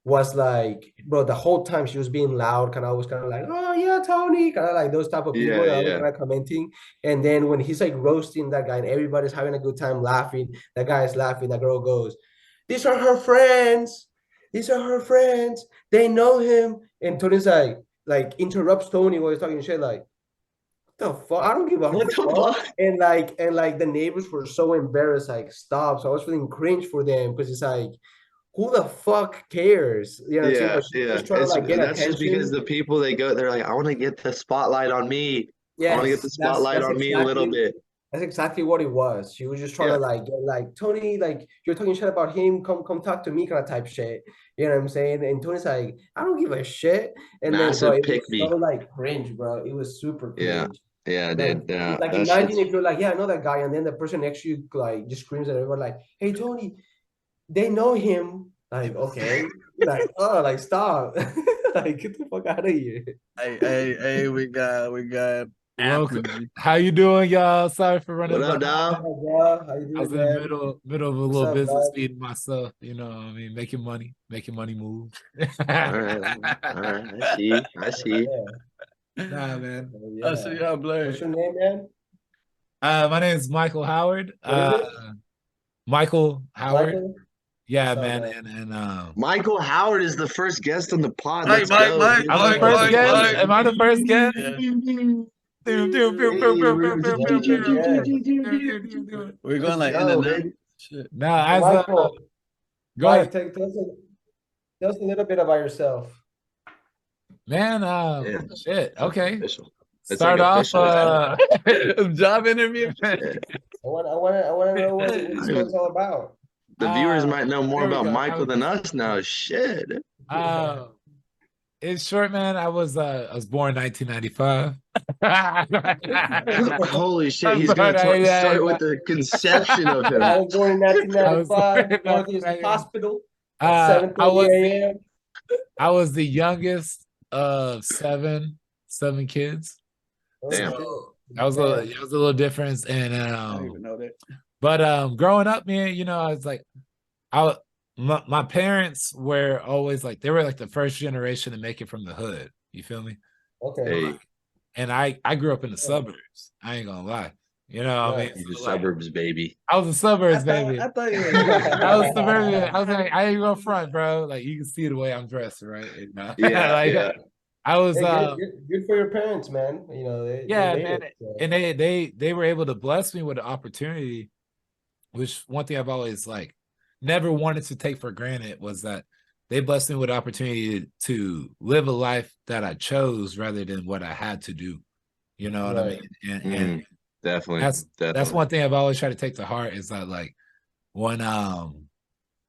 was like, bro, the whole time she was being loud, kind of always kind of like, oh yeah, Tony, kind of like those type of people Yeah, that yeah. kind of commenting. And then when he's like roasting that guy and everybody's having a good time laughing, that guy is laughing, that girl goes, these are her friends. These are her friends. They know him. And Tony's like interrupts Tony while he's talking shit, like, the fuck? I don't give a What the fuck. fuck? And like the neighbors were so embarrassed, like stop. So I was feeling cringe for them because it's like, who the fuck cares? You know what I'm saying? Yeah, But she's yeah. just trying to like get That's just because attention. the people they're like, I want to get the spotlight on me. I want to get the Yes, spotlight on me a little bit. that's exactly what it was. She was just trying Yeah. to like get like Tony, like you're talking shit about him, come talk to me kind of type shit. You know what I'm saying? And Tony's like, I don't give a shit. And then bro, Massive it was pick me. so like cringe, bro. It was super Yeah. cringe. Yeah, Like, dude. Yeah. like That imagine shit's if you're like, yeah, I know that guy, and then the person next to you like just screams at everyone like, hey Tony, they know him. Like, okay, like, oh, like stop. Like, get the fuck out of here. Hey, we got Welcome. APOGEE. How you doing, y'all? Sorry for running What up, behind. dog? Hey, bro, how you I was doing, in the man? middle of a What's little up, business bud? meeting myself, you know what I mean, making money move. All right. I see. Nah, man. Oh, I yeah. see y'all, Blair. What's your name, man? My name is Michael Howard. What is it? Michael Howard. Michael? Yeah, What's up, man. man? And Michael Howard is the first guest on the pod. Mike, Let's Mike, go. Mike, I'm the Mike, first Mike, guest. Mike. Am I the first guest? Yeah. We're going like in Go, and out. baby. Shit. Now, So as Michael, go ahead, tell us a little bit about yourself. man. Yeah. Shit. Okay. Official. It's Start like off. official. Job interview. Yeah. I want to know what this one's all about. The viewers might know more there we about go. Michael than us now. Shit. In short, man, I was born in 1995. Holy shit. I'm He's going to sorry, start with the conception of him. I was born in I was born 1995, in Northeast 1995. Hospital at I 7:30 was a.m. I was the youngest of seven kids. Damn. That was a little difference. And I don't even know that. but growing up, man, you know, I was like, my parents were always like, they were like the first generation to make it from the hood. You feel me? Okay. Hey, And I grew up in the suburbs. I ain't gonna lie. You know what I mean? he's a So, like, suburbs baby. I was a suburbs baby. I thought you were. I was suburban. I was like, I ain't gonna front, bro. Like you can see the way I'm dressed, right? You know? Yeah, like, yeah. I was Hey, good for your parents, man. You know, they made man. it, so. And they were able to bless me with the opportunity, which one thing I've always like never wanted to take for granted was that they blessed me with the opportunity to live a life that I chose rather than what I had to do. You know what I mean? And Definitely. That's one thing I've always tried to take to heart is that like when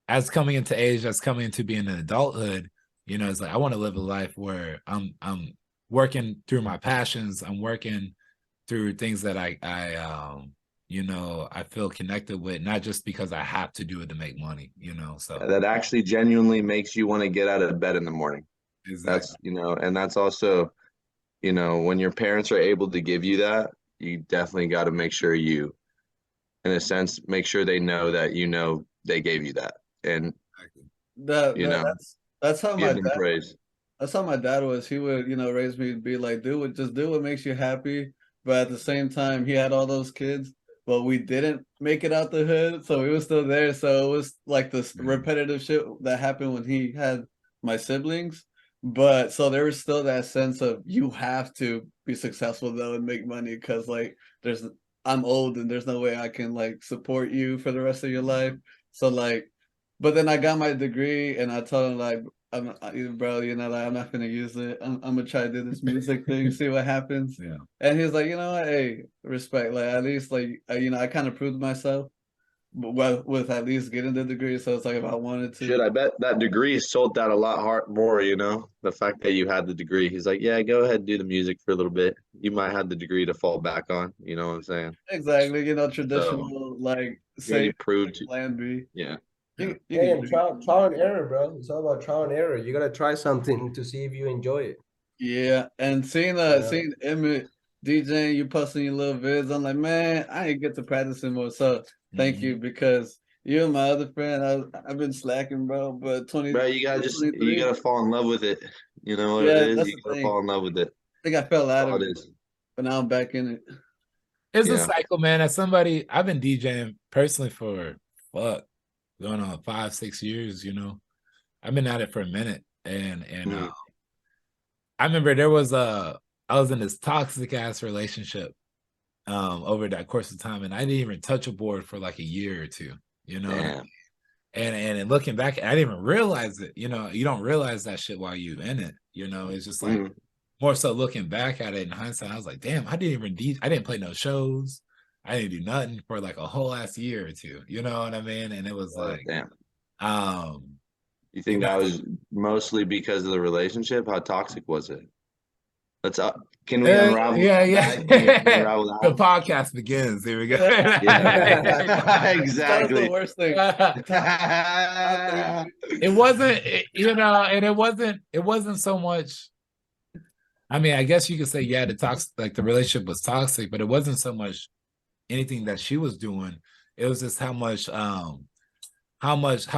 as coming into age, as coming into being an adulthood, you know, it's like I want to live a life where I'm working through my passions, I'm working through things that I you know, I feel connected with, not just because I have to do it to make money, you know. So that actually genuinely makes you want to get out of bed in the morning. exactly. That's, you know, and that's also, you know, when your parents are able to give you that, you definitely got to make sure you, in a sense, make sure they know that, you know, they gave you that. And, you know, That's how my give them dad. praise. that's how my dad was. He would, raise me to be like, just do what makes you happy. But at the same time, he had all those kids, but we didn't make it out the hood, so we was still there. So it was like this repetitive shit that happened when he had my siblings. But so there was still that sense of you have to be successful though and make money because like I'm old and there's no way I can like support you for the rest of your life. So like, but then I got my degree and I told him like, bro, like, I'm not gonna use it. I'm gonna try to do this music thing, see what happens. Yeah. And he's like, you know what, hey, respect. Like at least like I kind of proved myself, with at least getting the degree. So it's like if I wanted to, Should I bet that degree sold that a lot more, the fact that you had the degree. He's like, yeah, go ahead and do the music for a little bit. You might have the degree to fall back on, you know what I'm saying? exactly, traditional like You already say proved plan B. yeah. You Hey, can and trial and error, bro. It's all about trial and error. You gotta try something to see if you enjoy it. Yeah, and seeing Yeah. seeing Emmett DJing, you posting your little vids, I'm like, man, I ain't get to practice anymore. So thank you because you and my other friend, I've been slacking, bro. But Bro, you 23, gotta fall in love with it. You know what it yeah, is? that's You the gotta thing. fall in love with it. I think I fell out That's all of it it, is. but now I'm back in it. It's a Yeah. cycle, man. As somebody, I've been DJing personally for going on 5-6 years. I've been at it for a minute, and I remember I was in this toxic ass relationship over that course of time, and I didn't even touch a board for like a year or two. You know, Damn. and looking back, I didn't even realize it. You don't realize that shit while you in it. It's just like more so looking back at it in hindsight. I was like, damn, I didn't play no shows. I didn't do nothing for like a whole last year or two. You know what I mean? And it was like, Damn. You you think know, that was mostly because of the relationship? How toxic was it? Can we unravel that? Can we unravel the that? podcast begins. Here we go. Yeah. Exactly. The worst thing. It wasn't, and it wasn't so much. I mean, I guess you could say, yeah, the relationship was toxic, but it wasn't so much anything that she was doing. It was just how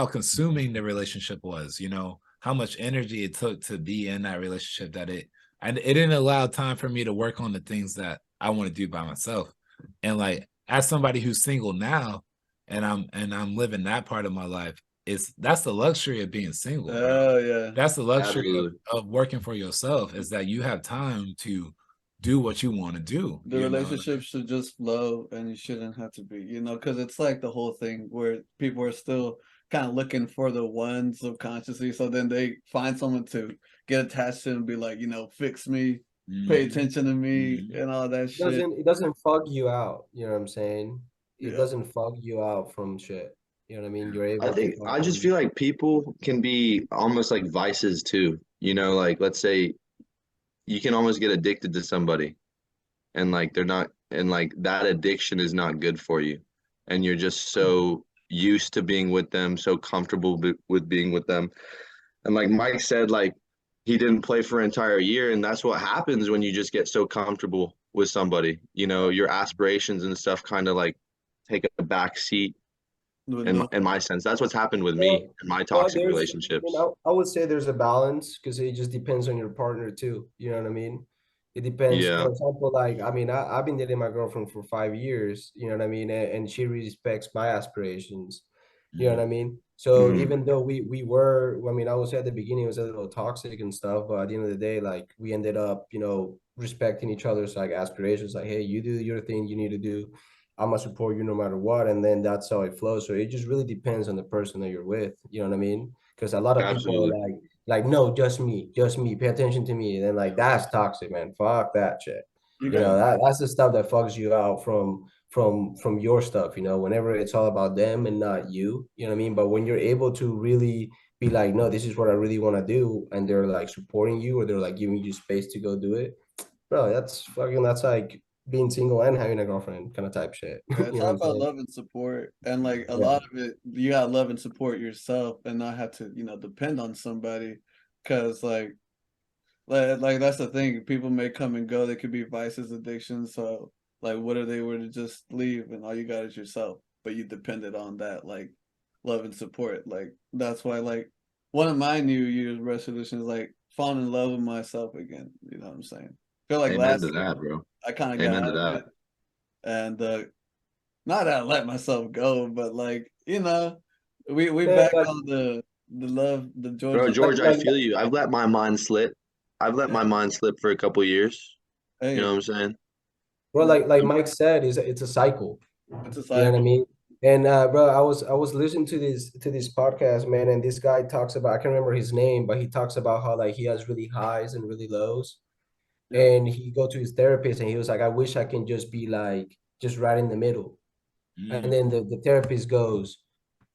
consuming the relationship was, how much energy it took to be in that relationship and it didn't allow time for me to work on the things that I want to do by myself. And like, as somebody who's single now, and I'm living that part of my life, that's the luxury of being single. Oh yeah. That's the luxury of working for yourself, is that you have time to do what you want to do. The relationship should just flow and you shouldn't have to be, because it's like the whole thing where people are still kind of looking for the one subconsciously. So then they find someone to get attached to and be like, fix me, pay attention to me, and all that shit. It doesn't fog you out. You know what I'm saying? It Yeah. doesn't fog you out from shit. You know what I mean? You're able I just feel like people can be almost like vices too. Like let's say you can almost get addicted to somebody and like they're not, and like that addiction is not good for you. And you're just so used to being with them, so comfortable with being with them. And like Mike said, like he didn't play for an entire year. And that's what happens when you just get so comfortable with somebody. Your aspirations and stuff kind of like take a back seat. In my sense, that's what's happened with me in my toxic relationships. I would say there's a balance because it just depends on your partner too. You know what I mean? It depends. Yeah. For example, like I've been dating my girlfriend for 5 years. You know what I mean? And she respects my aspirations. You know what I mean? So even though we were, I would say at the beginning it was a little toxic and stuff, but at the end of the day, like we ended up, respecting each other's like aspirations. Like, hey, you do your thing, you need to do. I'm gonna support you no matter what, and then that's how it flows. So it just really depends on the person that you're with. You know what I mean? Because a lot of people are like, no, just me, pay attention to me, and then like that's toxic, man. Fuck that shit. That's the stuff that fucks you out from your stuff. Whenever it's all about them and not you. You know what I mean? But when you're able to really be like, no, this is what I really want to do, and they're like supporting you or they're like giving you space to go do it, bro. That's like being single and having a girlfriend kind of type shit. Yeah, it's all about love and support. And like a lot of it, you gotta love and support yourself and not have to, depend on somebody. Cause like that's the thing. People may come and go. They could be vices, addictions. So like what if they were to just leave and all you got is yourself, but you depended on that, like love and support. Like that's why like one of my New Year's resolutions, like falling in love with myself again. You know what I'm saying? I feel like Amen last to year that, bro. I kind of got Amen to out of that. it, and not that I let myself go, but like we Man, back like, on the love, the Bro, Georgia. George, I like, feel you. I've let my mind slip. I've let my Yeah. mind slip for a couple years. You know Hey, what I'm saying? bro, like Mike said, it's a cycle. it's a You know what I cycle. mean? And bro, I was listening to this podcast, man, and this guy talks about, I can't remember his name, but he talks about how like he has really highs and really lows. Yeah, And he go to his therapist and he was like, I wish I can just be like just right in the middle. And Mm, then the therapist goes,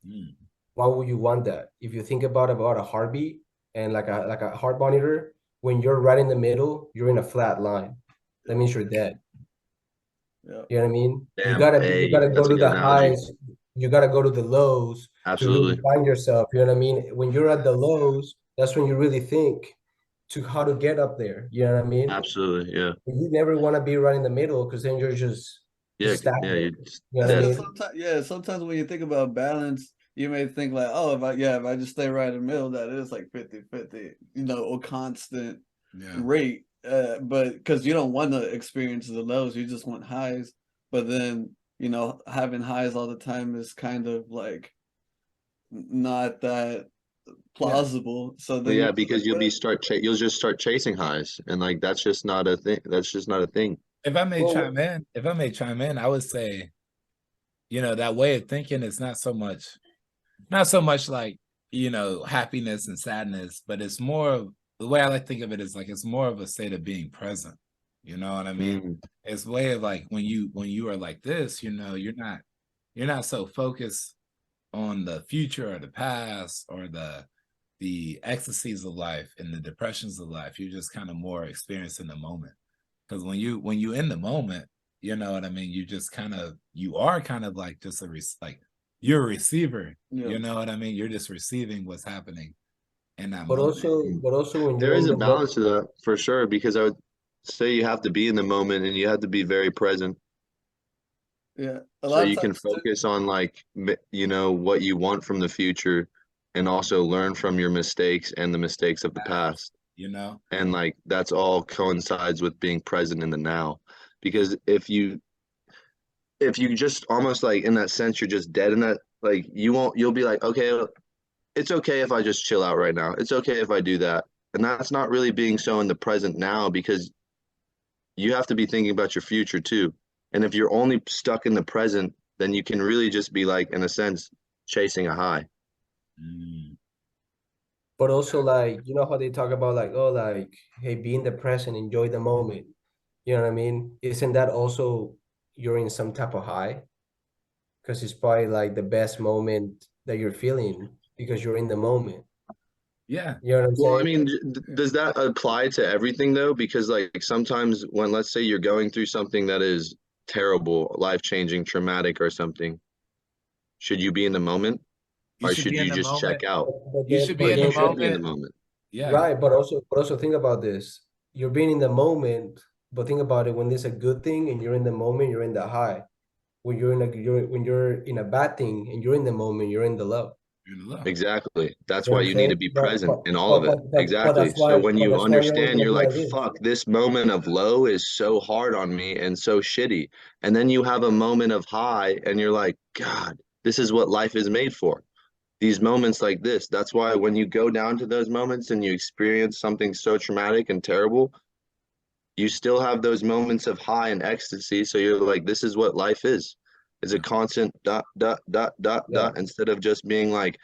mm. why would you want that? If you think about a heartbeat and like a heart monitor, when you're right in the middle, you're in a flat line. That means you're dead. yeah, You know what I mean? Damn. You Hey, gotta go that's a to good the analogy. highs, you gotta go to the lows to really Absolutely. find yourself. You know what I mean? When you're at the lows, that's when you really think to how to get up there. You know what I mean? Absolutely. Yeah. You never want to be right in the middle because then you're Yeah. just Yeah. You're stagnant. just You know what I dead. because mean? sometimes when you think about balance, you may think like, oh, if I just stay right in the middle, that is like 50-50, or constant Yeah. rate. But because you don't want to experience the lows, you just want highs. But then, having highs all the time is kind of like not that plausible. So Well, then yeah, you're just like, because you'll just start chasing highs, and like that's just not a thing. That's just not a thing. If I may Well, chime in, I would say, that way of thinking is not so much like, happiness and sadness, but it's more of the way I like to think of it is like it's more of a state of being present. You know what I mean? Mm, It's a way of like when you are like this, you're not so focused on the future or the past or the ecstasies of life and the depressions of life. You're just kind of more experiencing the moment. Because when you in the moment, you know what I mean, you are kind of like just like you're a receiver. yeah, You know what I mean? You're just receiving what's happening in that but moment. also mm. but also when There you're is in a the moment, balance to that for sure, because I would say you have to be in the moment and you have to be very present yeah. A so lot of you can times too. focus on like what you want from the future and also learn from your mistakes and the mistakes of the past. You know? And like that's all coincides with being present in the now. Because if you just almost like in that sense you're just dead in that, like you'll be like, okay, it's okay if I just chill out right now. It's okay if I do that. And that's not really being so in the present now, because you have to be thinking about your future too. And if you're only stuck in the present, then you can really just be like, in a sense, chasing a high. Mm. but also like you know how they talk about like, oh, like, hey, be in the present, enjoy the moment. You know what I mean? Isn't that also you're in some type of high? Because it's probably like the best moment that you're feeling because you're in the moment. Yeah. You know what I'm Well, I saying? mean, does that apply to everything though? Because like sometimes when, let's say you're going through something that is terrible, life-changing, traumatic or something, should you be in the moment You or should should be in you the just check moment. out? You should be Or But in the you then should be in the moment. moment. Yeah. right, but also think about this. You're being in the moment, but think about it when it's a good thing and you're in the moment, you're in the high. When you're in a bad thing and you're in the moment, you're in the low. You're in love. Exactly. That's You know why what I'm you need to saying? be present in all of it. But Exactly. So when you that's why you're only understand, gonna you're be like, like this. fuck, this moment of low is so hard on me and so shitty. And then you have a moment of high and you're like, God, this is what life is made for. These moments like this. That's why when you go down to those moments and you experience something so traumatic and terrible, you still have those moments of high and ecstasy. So you're like, this is what life is. It's a Yeah. constant dot, dot, dot, dot, Yeah, dot, instead of just being like,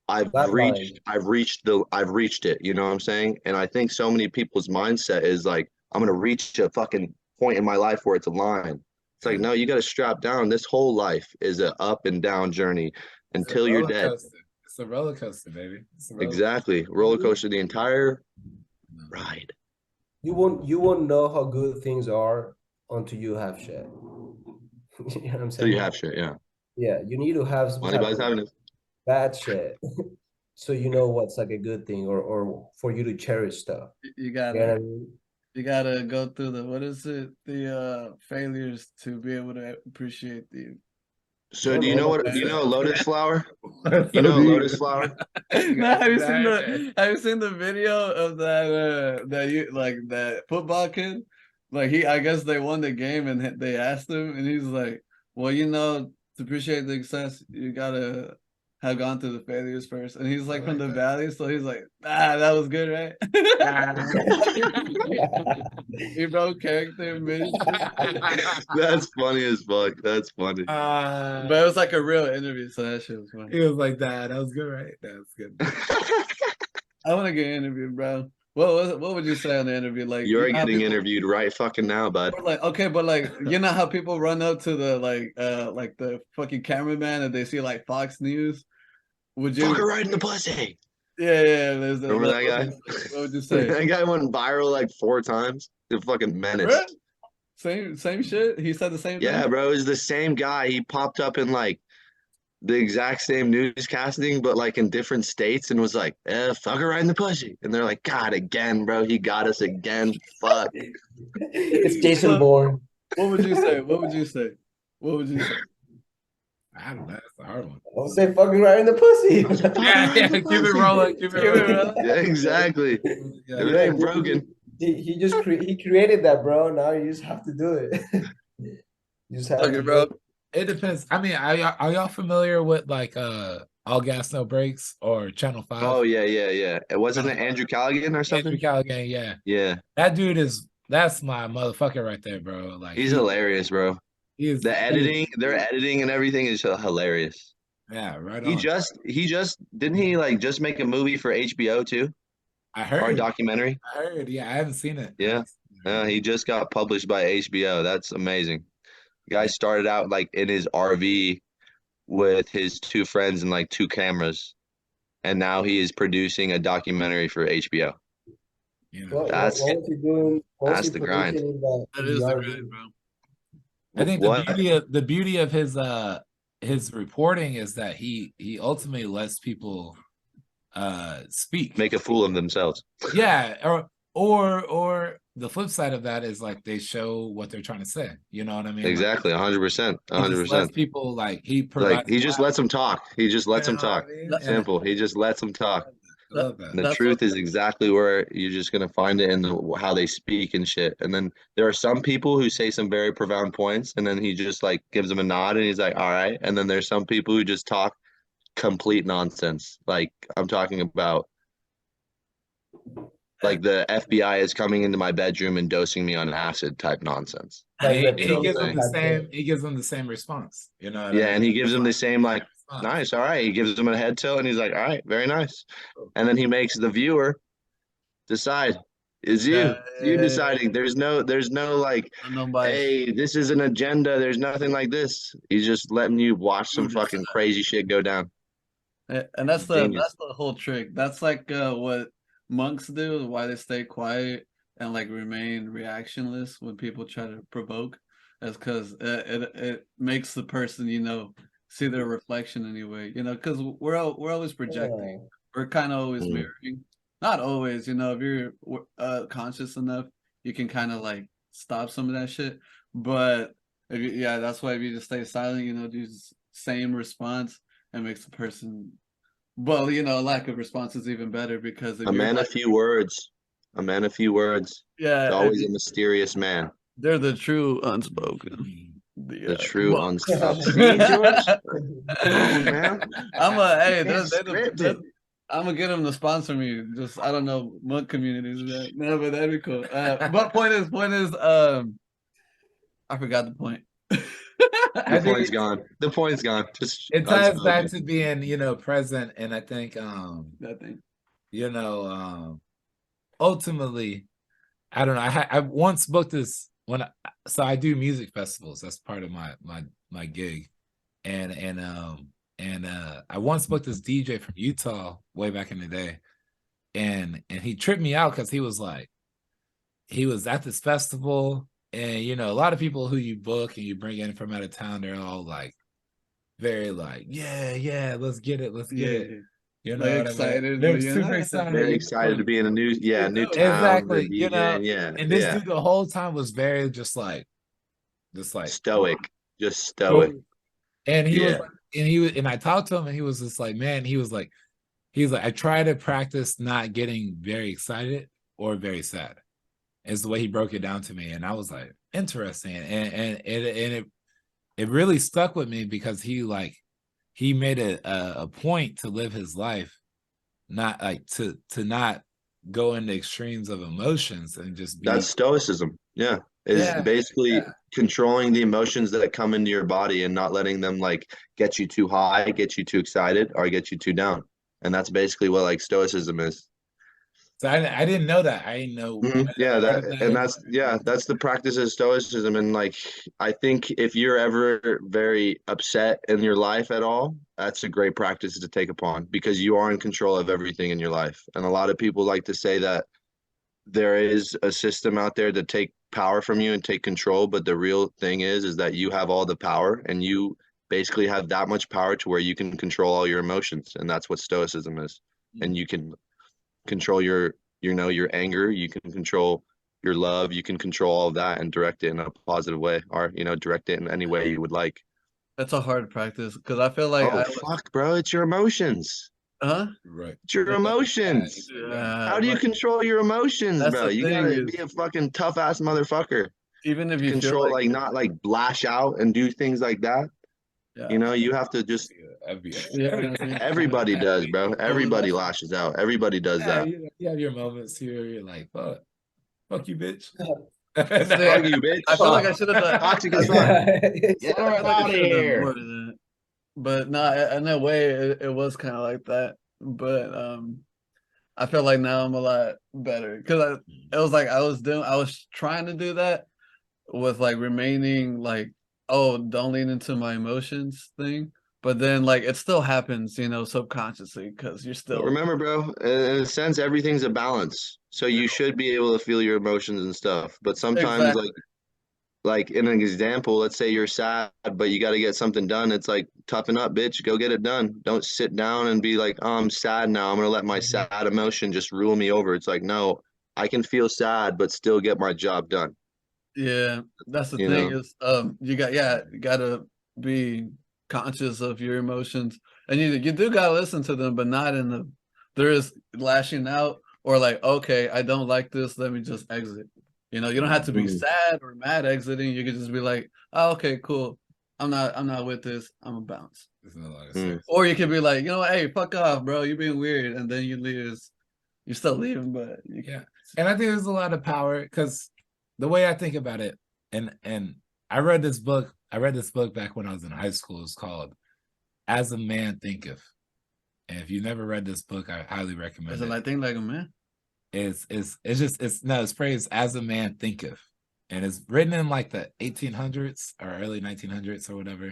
flat line. I've reached it, you know what I'm saying? And I think so many people's mindset is like, I'm gonna reach a fucking point in my life where it's a line. It's like, Yeah. no, you gotta strap down. This whole life is a up and down journey It's a until you're roller dead. coaster. It's a roller coaster, baby. It's a roller Exactly. Roller coaster the entire coaster. ride. You won't know how good things are until you have shit. You know what I'm So you saying? have shit, yeah. Yeah, you need to have some Money type buys of happiness. bad shit so you know what's like a good thing or for you to cherish stuff. You You know what gotta I mean? you gotta go through the what is it? The failures to be able to appreciate the So Yeah, do you man. know Like what, I do you said, know a lotus flower? You know lotus flower? No, have you seen the video of that you like that football kid? Like I guess they won the game and they asked him and he's like, well, to appreciate the success, you gotta have gone through the failures first. And he's like from the valley, so he's like, that was good, right? He broke character mid. That's funny as fuck. That's funny. But it was like a real interview, so that shit was funny. He was like that. That was good, right? That was good. I want to get interviewed, bro. What would you say on the interview? Like You're getting interviewed right fucking now, bud. Like, okay, but like, you know how people run up to the like the fucking cameraman and they see like Fox News? Would you fuck her right in the pussy? Yeah. Remember that guy? What would you say? That guy went viral like 4 times. The fucking menace. Bro? Same shit. He said the same thing. Yeah, bro. It was the same guy. He popped up in like the exact same newscasting, but like in different states, and was like, fuck her right in the pussy. And they're like, God, again, bro. He got us again. Fuck. It's Jason Bourne. What would you say? What would you say? I don't know. That's a hard one. I'll say fucking right in the pussy. Yeah, keep it rolling. Keep it rolling. Yeah, exactly. Yeah, If it ain't broken. He just he created that, bro. Now you just have to do it. You just have to, bro. It depends. I mean, are y'all familiar with like All Gas No Breaks or Channel 5? Oh yeah. It wasn't it Andrew Callaghan or something? Andrew Callaghan, yeah. Yeah. That dude that's my motherfucker right there, bro. Like he's hilarious, bro. Their editing and everything is hilarious. Yeah, right on. He just didn't he like just make a movie for HBO too? I heard. Or a documentary? I heard, yeah. I haven't seen it. Yeah. He just got published by HBO. That's amazing. The guy started out like in his RV with his 2 friends and like 2 cameras. And now he is producing a documentary for HBO. That's the grind. That is the grind, bro. I think the beauty of his reporting is that he ultimately lets people speak, make a fool of themselves. Yeah, or the flip side of that is like they show what they're trying to say. You know what I mean? Exactly, 100%, 100%. People like he just lets them talk. He just lets them talk. Simple. He just lets them talk. The truth is exactly where you're just gonna find it in how they speak and shit. And then there are some people who say some very profound points, and then he just like gives them a nod, and he's like, "All right." And then there's some people who just talk complete nonsense. Like I'm talking about, like the FBI is coming into my bedroom and dosing me on acid type nonsense. He gives them the same response. You know? Yeah, and he gives them the same like. Nice, all right. He gives them a head tilt, and he's like, "All right, very nice." And then he makes the viewer decide. Is you deciding? There's no like, hey, this is an agenda. There's nothing like this. He's just letting you watch some fucking crazy shit go down. And that's the whole trick. That's like what monks do. Why they stay quiet and like remain reactionless when people try to provoke. That's because it makes the person see their reflection anyway, because we're always projecting. We're kind of always mirroring. Not always, if you're conscious enough, you can kind of like stop some of that shit. But that's why if you just stay silent, do the same response, and makes the person. Well, lack of response is even better because a man of few words. A man of few words. Yeah, always a mysterious man. They're the true unspoken. The true unspoken. I'm gonna get them to sponsor me. Just I don't know what communities that. No, but that'd be cool. But point is, I forgot the point. The point's gone. The point's gone. Just it ties back to being, present, and I think, ultimately, I don't know. I once booked this so I do music festivals. That's part of my gig, and I once booked this DJ from Utah way back in the day, and he tripped me out because he was at this festival, and a lot of people who you book and you bring in from out of town, they're all like very like yeah let's get it. They're excited. They're super excited. They're excited to be in a new town. Exactly. And this dude the whole time was very just like stoic, just stoic. And he was like, and I talked to him, and he was just like, man, he was like, I try to practice not getting very excited or very sad. Is the way he broke it down to me, and I was like, interesting, and it really stuck with me because he made a point to live his life, not like to not go into extremes of emotions and just be. That's stoicism. Yeah. Is basically controlling the emotions that come into your body and not letting them like get you too high, get you too excited, or get you too down. And that's basically what like stoicism is. So I didn't know that. I didn't know. Yeah, that's the practice of stoicism. And like I think if you're ever very upset in your life at all, that's a great practice to take upon because you are in control of everything in your life. And a lot of people like to say that there is a system out there to take power from you and take control, but the real thing is that you have all the power and you basically have that much power to where you can control all your emotions, and that's what stoicism is. And you can control your anger, you can control your love, you can control all of that and direct it in a positive way, or direct it in any way you would like. That's a hard practice because I feel like fuck, bro, it's your emotions. Right. It's your emotions. How do you control your emotions, bro? You gotta be a fucking tough ass motherfucker. Even if you control, feel like not like lash out and do things like that. You have to just. Everybody does, bro. Everybody lashes out. Everybody does that. You have your moments here. You're like, fuck you, bitch. Fuck you, bitch. I feel like I should have done toxic as fuck. Get out of here. More than that. But no, in that way, it was kind of like that. But I feel like now I'm a lot better because it was like I was trying to do that with like remaining like, oh, don't lean into my emotions thing. But then like it still happens, subconsciously because you're still. Remember, bro, in a sense, everything's a balance. So you should be able to feel your emotions and stuff. But sometimes like in an example, let's say you're sad, but you got to get something done. It's like, toughen up, bitch. Go get it done. Don't sit down and be like, oh, I'm sad now. I'm going to let my sad emotion just rule me over. It's like, no, I can feel sad, but still get my job done. Yeah, that's the thing is, you got to be conscious of your emotions. And you do got to listen to them, but not in there is lashing out or like, okay, I don't like this. Let me just exit. You don't have to be sad or mad exiting. You could just be like, oh, okay, cool. I'm not with this. I'm gonna bounce. Or you could be like, hey, fuck off, bro. You're being weird. And then you leave. You're still leaving, but yeah. And I think there's a lot of power because the way I think about it, and I read this book back when I was in high school. It's called As a Man Thinketh. And if you've never read this book, I highly recommend it. Is it like think like a man? It's phrased as a man thinketh, and it's written in like the 1800s or early 1900s or whatever.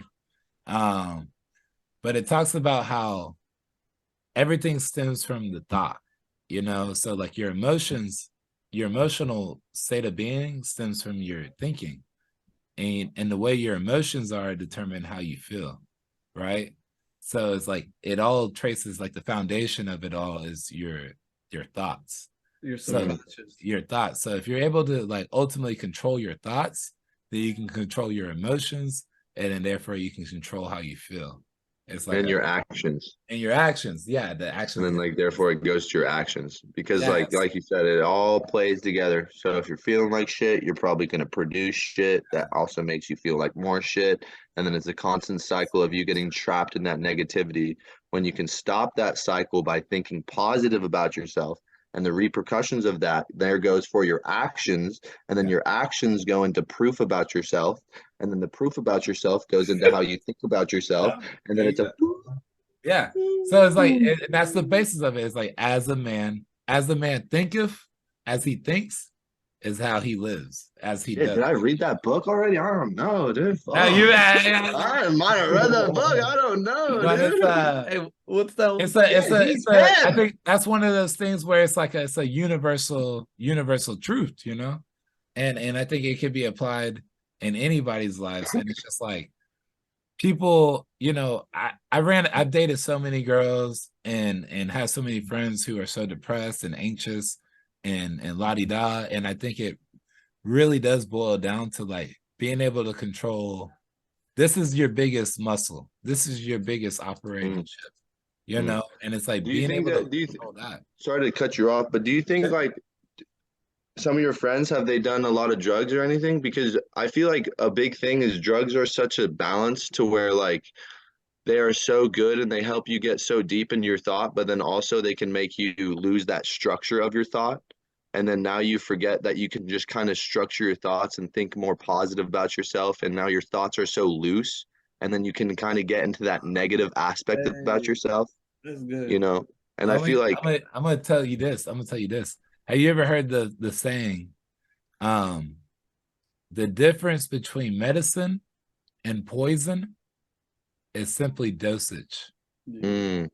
But it talks about how everything stems from the thought, so like your emotions, your emotional state of being stems from your thinking, and the way your emotions are determine how you feel, right? So it's like it all traces, like the foundation of it all is your thoughts. Your thoughts. So if you're able to like ultimately control your thoughts, then you can control your emotions, and then therefore you can control how you feel. It's like your actions. And your actions, the actions. And then like therefore it goes to your actions because like you said, it all plays together. So if you're feeling like shit, you're probably gonna produce shit that also makes you feel like more shit. And then it's a constant cycle of you getting trapped in that negativity. When you can stop that cycle by thinking positive about yourself. And the repercussions of that, there goes for your actions. And then your actions go into proof about yourself. And then the proof about yourself goes into how you think about yourself. And then it's a... Yeah. So it's like, and that's the basis of it. It's like, as a man thinketh, as he thinks, is how he lives, as he does. Did I read that book already? I don't know, dude. I might have read that book. I don't know, dude. Hey, what's that? I think that's one of those things where it's like it's a universal truth, and I think it could be applied in anybody's lives. And it's just like people, I've dated so many girls and have so many friends who are so depressed and anxious and la-di-da, and I think it really does boil down to like being able to control this is your biggest muscle. This is your biggest operating Mm. chip, you Mm. know? And it's like Do you being think able that? to Do you control that. sorry to cut you off, but do you think like some of your friends, have they done a lot of drugs or anything? Because I feel like a big thing is drugs are such a balance to where like they are so good and they help you get so deep into your thought, but then also they can make you lose that structure of your thought. And then now you forget that you can just kind of structure your thoughts and think more positive about yourself. And now your thoughts are so loose. And then you can kind of get into that negative aspect about Hey, yourself, that's good. you know? And I I'm feel gonna, like, I'm gonna tell you this. I'm gonna tell you this. Have you ever heard the saying, the difference between medicine and poison is simply dosage. mm,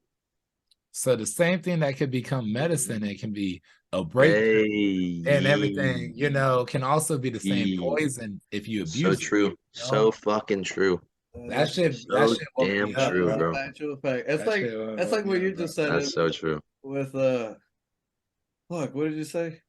So the same thing that could become medicine, it can be a breakthrough hey, and everything, you know, can also be the same yeah, poison if you so abuse it. true. You So know? fucking true. That So shit woke damn me up, true, bro. bro. Actual fact. It's That like shit it's woke like me what up, you bro. just said That's so true. with fuck, what did you say?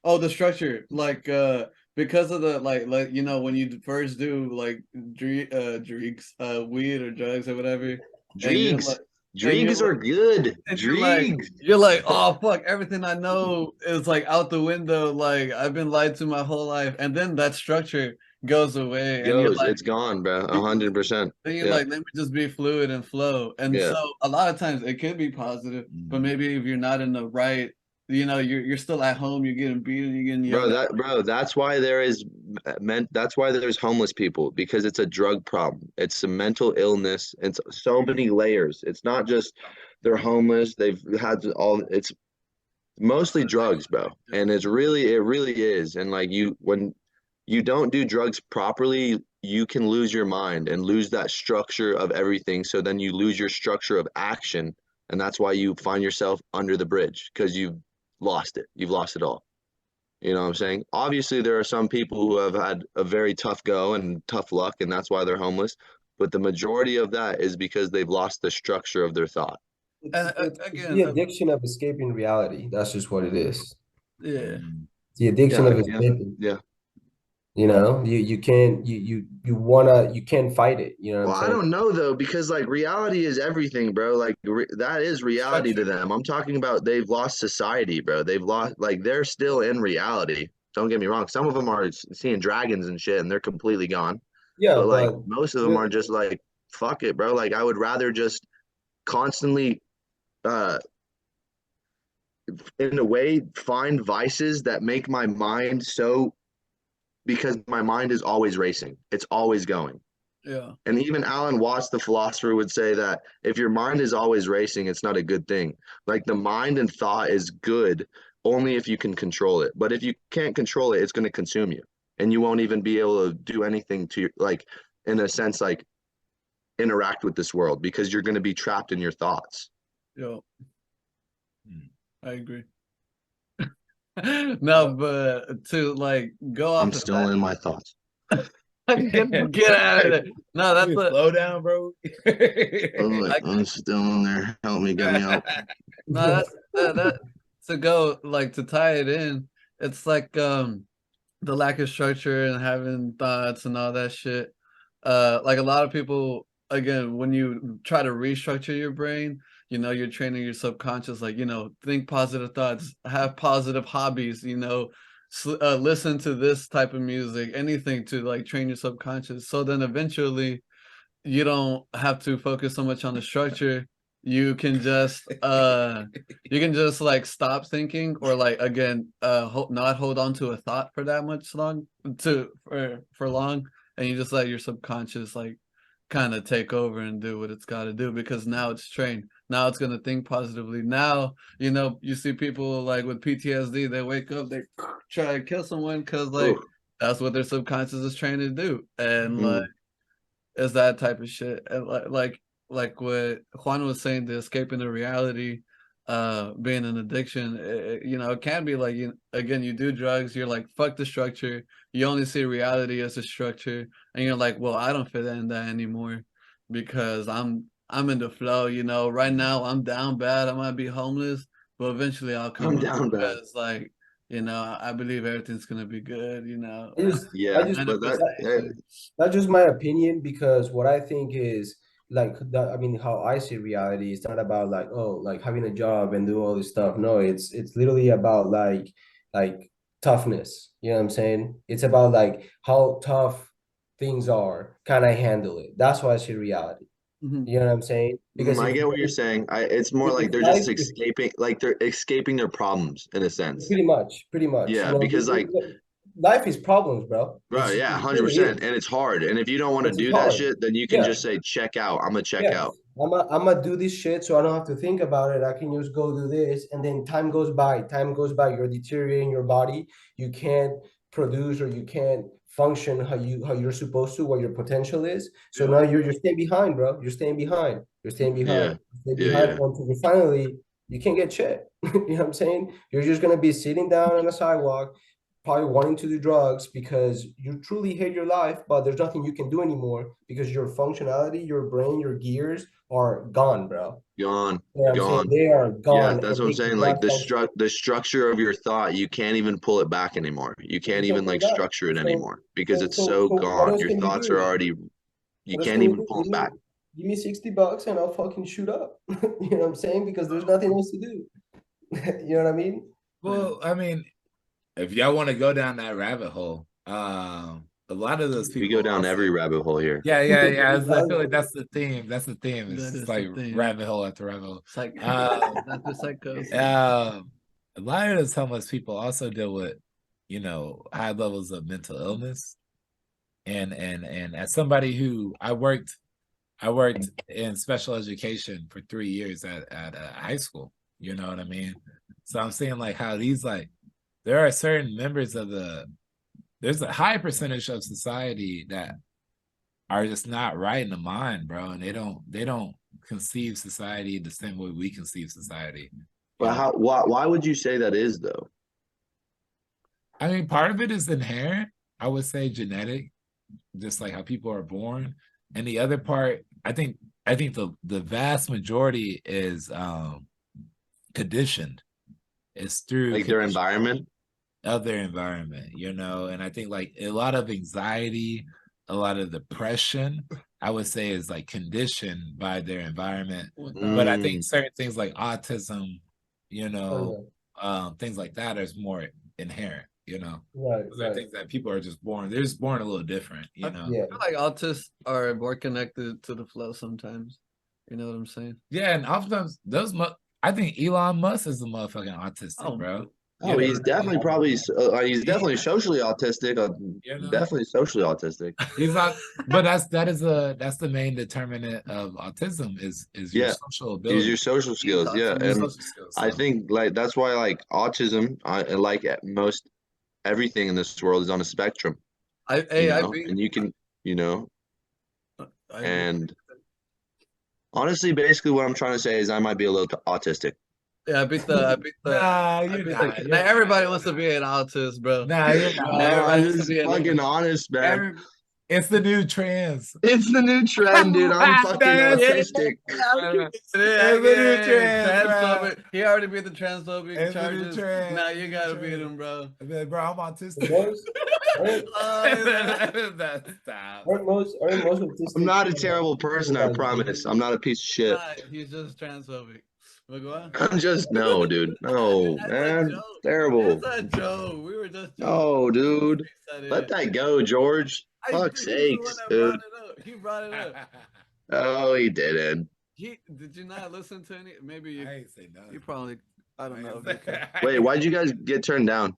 Oh, the structure. Like because of the like you know when you first do like dreaks, weed or drugs or whatever, and you're Dregs. like and you're Dregs are good. and Dregs. you're like, oh fuck, everything I know is like out the window. Like I've been lied to my whole life, and then that structure goes away, and you're Goes. like, It's gone, bro. you- 100%. then you're Yeah. like, let me just be fluid and flow. And Yeah. so a lot of times it could be positive, but maybe if you're not in the right, you know, you're still at home, you're getting beaten, you're getting yelled at. That's why there is that's why there's homeless people, because it's a drug problem. It's a mental illness. It's so many layers. It's not just they're homeless, they've had all, it's mostly drugs, bro. And it really is. And like when you don't do drugs properly, you can lose your mind and lose that structure of everything. So then you lose your structure of action. And that's why you find yourself under the bridge, because you've lost it. You've lost it all. You know what I'm saying? Obviously, there are some people who have had a very tough go and tough luck, and that's why they're homeless. But the majority of that is because they've lost the structure of their thought. And It's again, the addiction of escaping reality. That's just what it is. yeah, The addiction of Yeah, escaping. yeah. You know, you can't you can't fight it. You know what I'm Well, I saying? don't know though, because like reality is everything, bro. Like that is reality to structure. them. I'm talking about they've lost society, bro. They've lost, like they're still in reality. Don't get me wrong. Some of them are seeing dragons and shit, and they're completely gone. Yeah, But like but most of them really, are just like, fuck it, bro. Like I would rather just constantly, uh, in a way, find vices that make my mind so, because my mind is always racing. It's always going. Yeah, And even Alan Watts, the philosopher, would say that if your mind is always racing, it's not a good thing. Like the mind and thought is good only if you can control it. But if you can't control it, it's going to consume you. And you won't even be able to do anything to, like, in a sense, like interact with this world, because you're going to be trapped in your thoughts. yeah, I agree. No, but to like go I'm off of still in my thoughts. that, get out of there. No, that's a slow down, bro. I'm still in there. Help me, get me out. no, that to go like to tie it in. It's like the lack of structure and having thoughts and all that shit. Like a lot of people, again, when you try to restructure your brain, you know, you're training your subconscious, like, you know, think positive thoughts, have positive hobbies, you know, listen to this type of music, anything to like train your subconscious. So then eventually you don't have to focus so much on the structure. You can just like stop thinking, or like again not hold on to a thought for that much long for long, and you just let your subconscious like kind of take over and do what it's got to do, because now it's trained, now it's going to think positively. Now, you know, you see people like with PTSD, they wake up, they try to kill someone because like Ooh. that's what their subconscious is trained to do. And like Mm. is that type of shit. And like what Juan was saying, the escaping the reality, being an addiction, you know, it can be like, you again, you do drugs, you're like, fuck the structure, you only see reality as a structure, and you're like, well, I don't fit in that anymore because I'm in the flow, you know, right now I'm down bad, I might be homeless, but eventually I'll come I'm up down bad. because like You know, I believe everything's gonna be good. You know, I just, Yeah, I just but manifestation. that's just my opinion, because what I think is like that, I mean, how I see reality is not about like, oh, like having a job and do all this stuff. No, it's literally about like toughness. You know what I'm saying? It's about like how tough things are. Can I handle it? That's why I see reality. Mhm. You know what I'm saying? Because I if get what you're saying. It's more like if they're life just if escaping, like they're escaping their problems in a sense. pretty much, Yeah, because like, life is problems, bro. bro, It yeah, really 100%, is. and it's hard. And if you don't want to It's do that hard. shit, then you can Yeah. just say check out. I'm gonna check Yes, out. I'm gonna do this shit so I don't have to think about it. I can just go do this, and then time goes by. Time goes by. You're deteriorating your body. You can't produce, or you can't function how you're supposed to, what your potential is. So Yeah. now you're staying behind, bro. You're staying behind. You're staying behind. Yeah, Stay yeah, behind yeah. until you finally you can't get shit. You know what I'm saying? You're just gonna be sitting down on a sidewalk, probably wanting to do drugs because you truly hate your life, but there's nothing you can do anymore because your functionality, your brain, your gears are gone, bro. Gone, You know what I'm saying? gone. They are Yeah, gone that's and what I'm they saying. Like cannot function. the structure of your thought, you can't even pull it back anymore. You You can't can't even put it like back. structure it So anymore because so it's so so so what gone. else Your can you thoughts are do? already, you What else can't can you even do? pull them back. Give me $60 and I'll fucking shoot up. You know what I'm saying? Because there's nothing else to do. You know what I mean? Well, I mean, if y'all want to go down that rabbit hole, a lot of those We go people down also, every rabbit hole here. yeah. I feel like that's the theme. That's the theme. It's That just is the like thing. rabbit hole after rabbit hole. Psych. Um, Not the psychos. a lot of those homeless people also deal with, high levels of mental illness. And as somebody who I worked in special education for 3 years at a high school. You know what I mean? So I'm seeing like how these like there are certain members of there's a high percentage of society that are just not right in the mind, bro, and they don't conceive society the same way we conceive society. But how? Why would you say that is though? I mean, part of it is inherent. I would say genetic, just like how people are born, and the other part, I think the vast majority is conditioned. It's through Like their environment? of their environment, and I think like a lot of anxiety, a lot of depression, I would say is like conditioned by their environment. But I think certain things like autism, things like that is more inherent, Right, Those are things that people are just born. They're just born a little different, Yeah. I feel like autists are more connected to the flow sometimes. You know what I'm saying? Yeah, and oftentimes I think Elon Musk is a motherfucking autistic, Oh, bro. Oh, he's definitely probably he's definitely socially autistic. Definitely socially autistic. He's not, but that's the main determinant of autism is your Yeah, social use ability, your social skills. Yeah, autism. your and social skills. I So, think like that's why like autism, like at most everything in this world is on a spectrum. I agree. And you can, I agree. and honestly, basically what I'm trying to say is I might be a little autistic. Yeah, I beat the. nah, you're not. You're Everybody not. wants to be an autist, bro. Nah, you're not. Everybody wants to Just be an fucking honest, man. It's the new trans. It's the new trend, dude. I'm fucking autistic. It's the new trans, bro. He already beat the transphobic It's the new charges. trend. Now you gotta beat him, bro. Bro, I'm autistic. Stop. Aren't most autistic I'm not a people terrible person, I promise. I'm not a piece of shit. He's just transphobic. But go on. I'm just no, dude. No, man. Terrible. It's a joke. We were just joking. No, dude. Let that go, George. Fuck's sakes, dude. He brought it up. Oh, he didn't. Did you not listen to any? Maybe you. I ain't say nothing. You probably. I don't know. Wait, why'd you guys get turned down?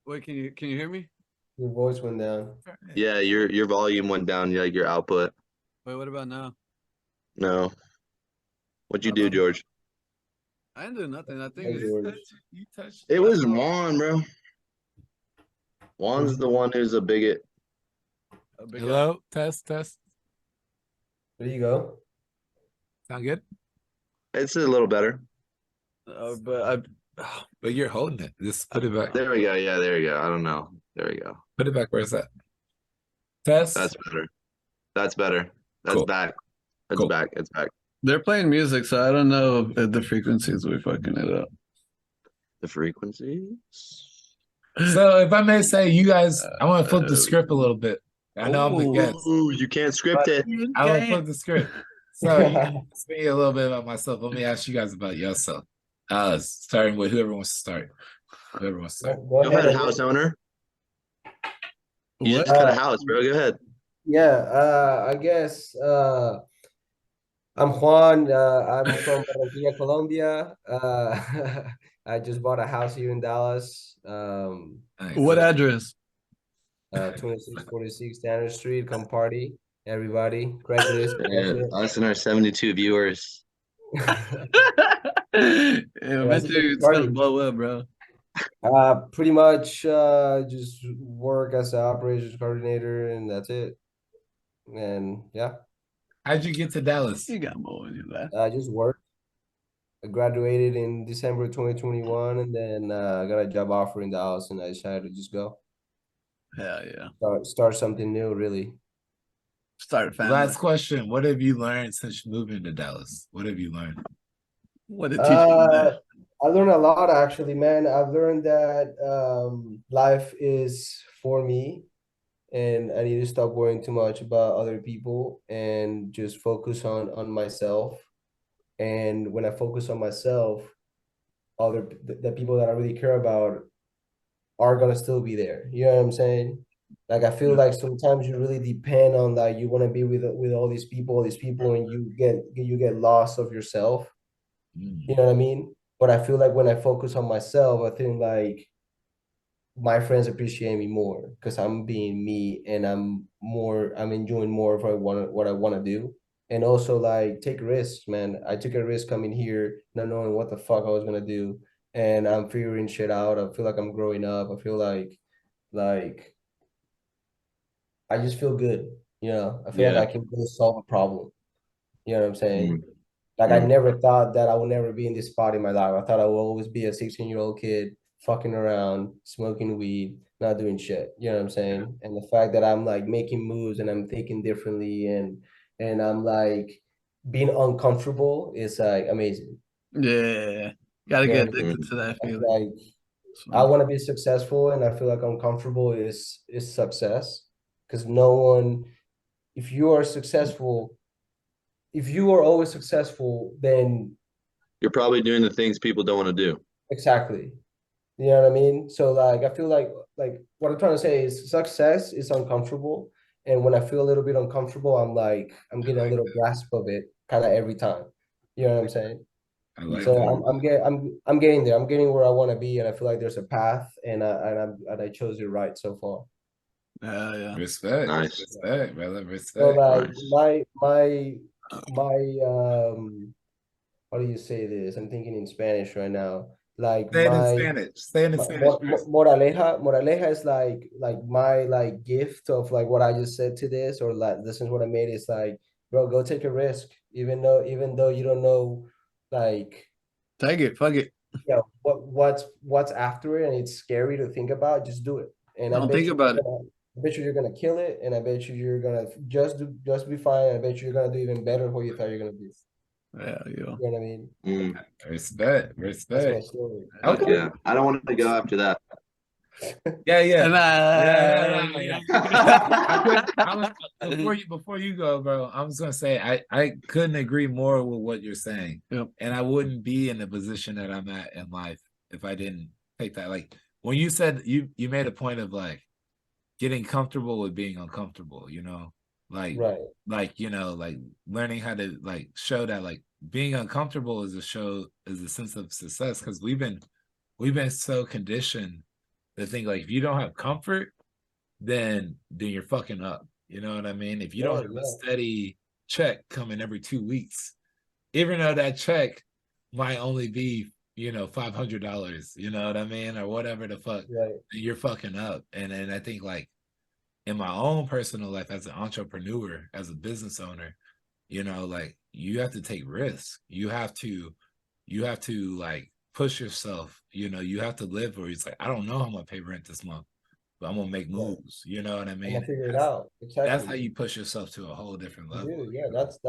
Wait, can you hear me? Your voice went down. Yeah, your volume went down, like your output. Wait, what about now? No. What'd you do, George? I didn't do nothing. I think you touched. It was Juan, bro. Juan's the one who's a bigot. Hello, test. There you go. Sound good? It's a little better. But you're holding it. Just put it back. There we go. Yeah, there you go. I don't know. There we go. Put it back. Where's that? Test. That's better. That's better. That's Cool. back. It's Cool. back. It's back. they're playing music, so I don't know if the frequencies we fucking it up. The frequencies. So if I may say, you guys, I want to flip the script a little bit. I know I'm the guest. Ooh, you can't script But it. I want to flip the script. So you asked me a little bit about myself. Let me ask you guys about yourself. Starting with whoever wants to start. Whoever wants to start. Go Go ahead, ahead. house owner. You What? just cut a house, bro. Go ahead. Yeah, I guess I'm Juan. I'm from Barranquilla, Colombia. I just bought a house here in Dallas. Nice. What address? 2646 Standard Street. Come party, everybody. Craigslist. That's And it. us and our 72 viewers. Eventually, it's gonna blow up, bro. Pretty much just work as an operations coordinator, and that's it. And yeah, How'd you get to Dallas? You got more in you, man. I just work. I graduated in December 2021, and then I got a job offer in Dallas, and I decided to just go Hell yeah. start something new, really. Start a family. Last question. What have you learned since moving to Dallas? What have you learned? What did teach you that? I learned a lot, actually, man. I've learned that life is for me, and I need to stop worrying too much about other people and just focus on myself. And when I focus on myself, the people that I really care about are gonna still be there. You know what I'm saying? Like I feel like sometimes you really depend on that. You want to be with all these people, and you get lost of yourself. You know what I mean? But I feel like when I focus on myself, I think like my friends appreciate me more because I'm being me, and I'm enjoying more of what I want to do. And also like take risks, man. I took a risk coming here, not knowing what the fuck I was gonna do. And I'm figuring shit out. I feel like I'm growing up. I feel like I just feel good. I feel Yeah. like I can really solve a problem. You know what I'm saying? Mm. Like I Mm. never thought that I would never be in this spot in my life. I thought I would always be a 16-year-old kid fucking around, smoking weed, not doing shit. You know what I'm saying? And the fact that I'm like making moves and I'm thinking differently and I'm like being uncomfortable is like amazing. Yeah. Gotta get And addicted to that I feeling. feel like I want to be successful, and I feel like uncomfortable is success. Because no one, if you are successful, if you are always successful, then You're probably doing the things people don't want to do. exactly. You know what I mean? So like I feel like what I'm trying to say is success is uncomfortable. And when I feel a little bit uncomfortable, I'm getting a little grasp of it kind of every time. You know what I'm saying? I like So that. I'm getting there. I'm getting where I want to be, and I feel like there's a path, and I chose it right so far. Yeah. Respect. Nice. Respect, brother. So Respect. like Nice. my how do you say this? I'm thinking in Spanish right now. Like Say it in Spanish. Say it in Spanish, Chris. moraleja is like my like gift of like what I just said to this, or like this is what I made. It's like, bro, go take a risk, even though you don't know like Take it. Fuck it. what's after it, and it's scary to think about. Just do it, and Don't think about it. I bet you're gonna kill it, and I bet you're gonna just be fine. I bet you're gonna do even better than what you thought you're gonna do. Yeah, yo. You know what I mean? Mm. Respect. That's my Respect. story. Heck Okay. yeah. I don't want to go after that. Yeah, yeah. And Before you go, bro, I'm just gonna say I couldn't agree more with what you're saying. Yep. And I wouldn't be in the position that I'm at in life if I didn't take that. Like when you said you made a point of like getting comfortable with being uncomfortable, like Right. like like learning how to like show that like being uncomfortable is a sense of success, because we've been so conditioned to think like if you don't have comfort, then you're fucking up. You know what I mean? If you don't have a steady check coming every 2 weeks, even though that check might only be $500, you know what I mean, or whatever the fuck, Right. you're fucking up. And I think like in my own personal life as an entrepreneur, as a business owner, like you have to take risks. You have to like push yourself. You have to live where it's like, I don't know how I'm gonna pay rent this month, but I'm gonna make moves. You know what I I'm mean? gonna figure it out. Exactly. That's how you push yourself to a whole different level. Dude, yeah, that's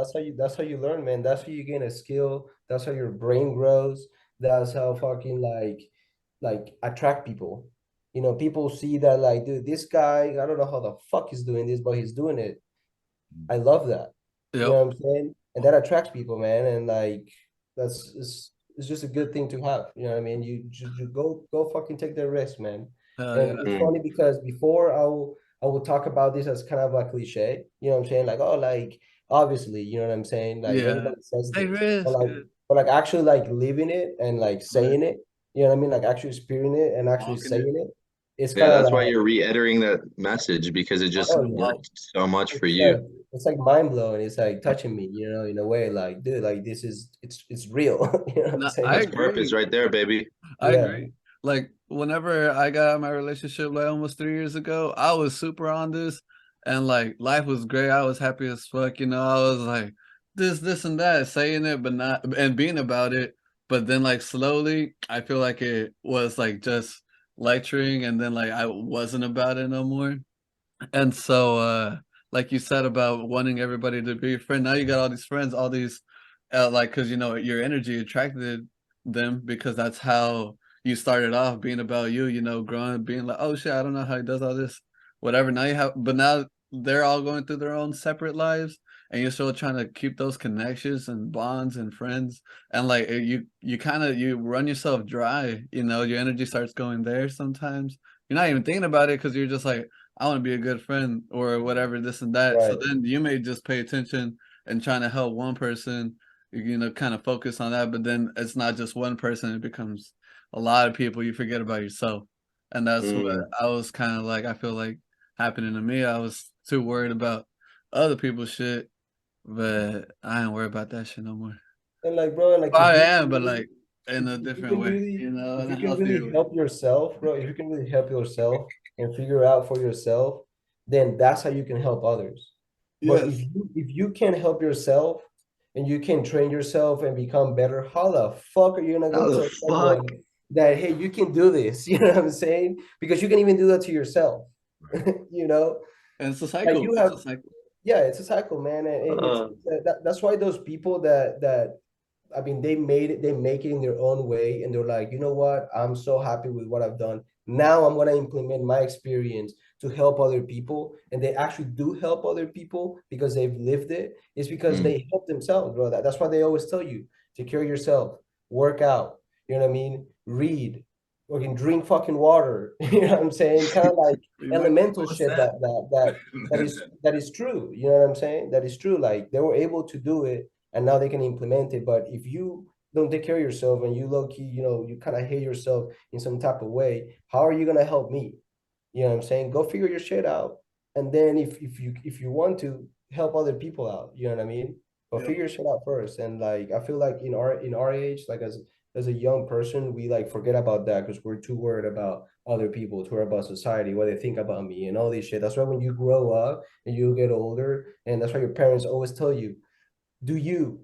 how you learn, man. That's how you gain a skill. That's how your brain grows. That's how fucking like attract people. You know, people see that like, dude, this guy, I don't know how the fuck he's doing this, but he's doing it. I love that. You know Yep. what I'm saying? And that attracts people, man. And like that's it's just a good thing to have. You know what I mean? You go fucking take the risk, man. Hell And yeah. it's funny because before I will talk about this as kind of a cliche. You know what I'm saying? Like, oh, like obviously, you know what I'm saying? Like Yeah. everybody says Take this, but risk. like actually like living it and like saying it, you know what I mean? Like actually experiencing it and actually Walking it. saying it. It's Yeah, kind of that's why like, you're reiterating that message because it just oh yeah. worked so much for It's you. like it's like mind blowing. It's like touching me, you know, in a way. Like, dude, like this is it's real. You know what I'm No, I saying? That's purpose agree. right there, baby. I Yeah, agree. Like whenever I got out of my relationship like almost 3 years ago, I was super on this and like life was great. I was happy as fuck, you know. I was like this and that, saying it but not and being about it. But then like slowly I feel like it was like just lecturing and then like I wasn't about it no more. And so, like you said about wanting everybody to be your friend, now you got all these friends, all these, like, because you know your energy attracted them because that's how you started off being about you, you know, growing, being like, oh shit, I don't know how he does all this, whatever. Now you have, but now they're all going through their own separate lives, and you're still trying to keep those connections and bonds and friends, and like you kind of you run yourself dry, you know, your energy starts going there sometimes. You're not even thinking about it because you're just like I want to be a good friend or whatever, this and that. So right. then you may just pay attention and trying to help one person, you know, kind of focus on that. But then it's not just one person, it becomes a lot of people. You forget about yourself. And that's what Mm. I was kind of like, I feel like happening to me. I was too worried about other people's shit, but I ain't worried about that shit no more. And like, bro, and like I am, but like in a if you different can way, really you know, if in a you can healthier really way. help yourself, bro, if you can really help yourself and figure out for yourself, then that's how you can help others. But Yes. if you can't help yourself and you can train yourself and become better, how the fuck are you gonna How go the tell fuck? someone that hey, you can do this? You know what I'm saying? Because you can even do that to yourself. You know, And it's a like cycle. you It's have a cycle. yeah, it's a cycle, man, and Uh, that's why those people that I mean, they make it in their own way, and they're like, you know what? I'm so happy with what I've done. Now I'm gonna implement my experience to help other people, and they actually do help other people because they've lived it. It's because mm. they help themselves, bro. That's why they always tell you take care of yourself, work out. You know what I mean? Read, or can drink fucking water. You know what I'm saying? Kind of like elemental What's shit that? that is true. You know what I'm saying? That is true. Like they were able to do it and now they can implement it. But if you don't take care of yourself and you low key, you know, you kind of hate yourself in some type of way, how are you gonna help me? You know what I'm saying? Go figure your shit out. And then if you want to help other people out, you know what I mean? But Yep. figure your shit out first. And like I feel like in our age, like as a young person, we like forget about that because we're too worried about other people, too worried about society, what they think about me and all this shit. That's why when you grow up and you get older, and that's why your parents always tell you, do you,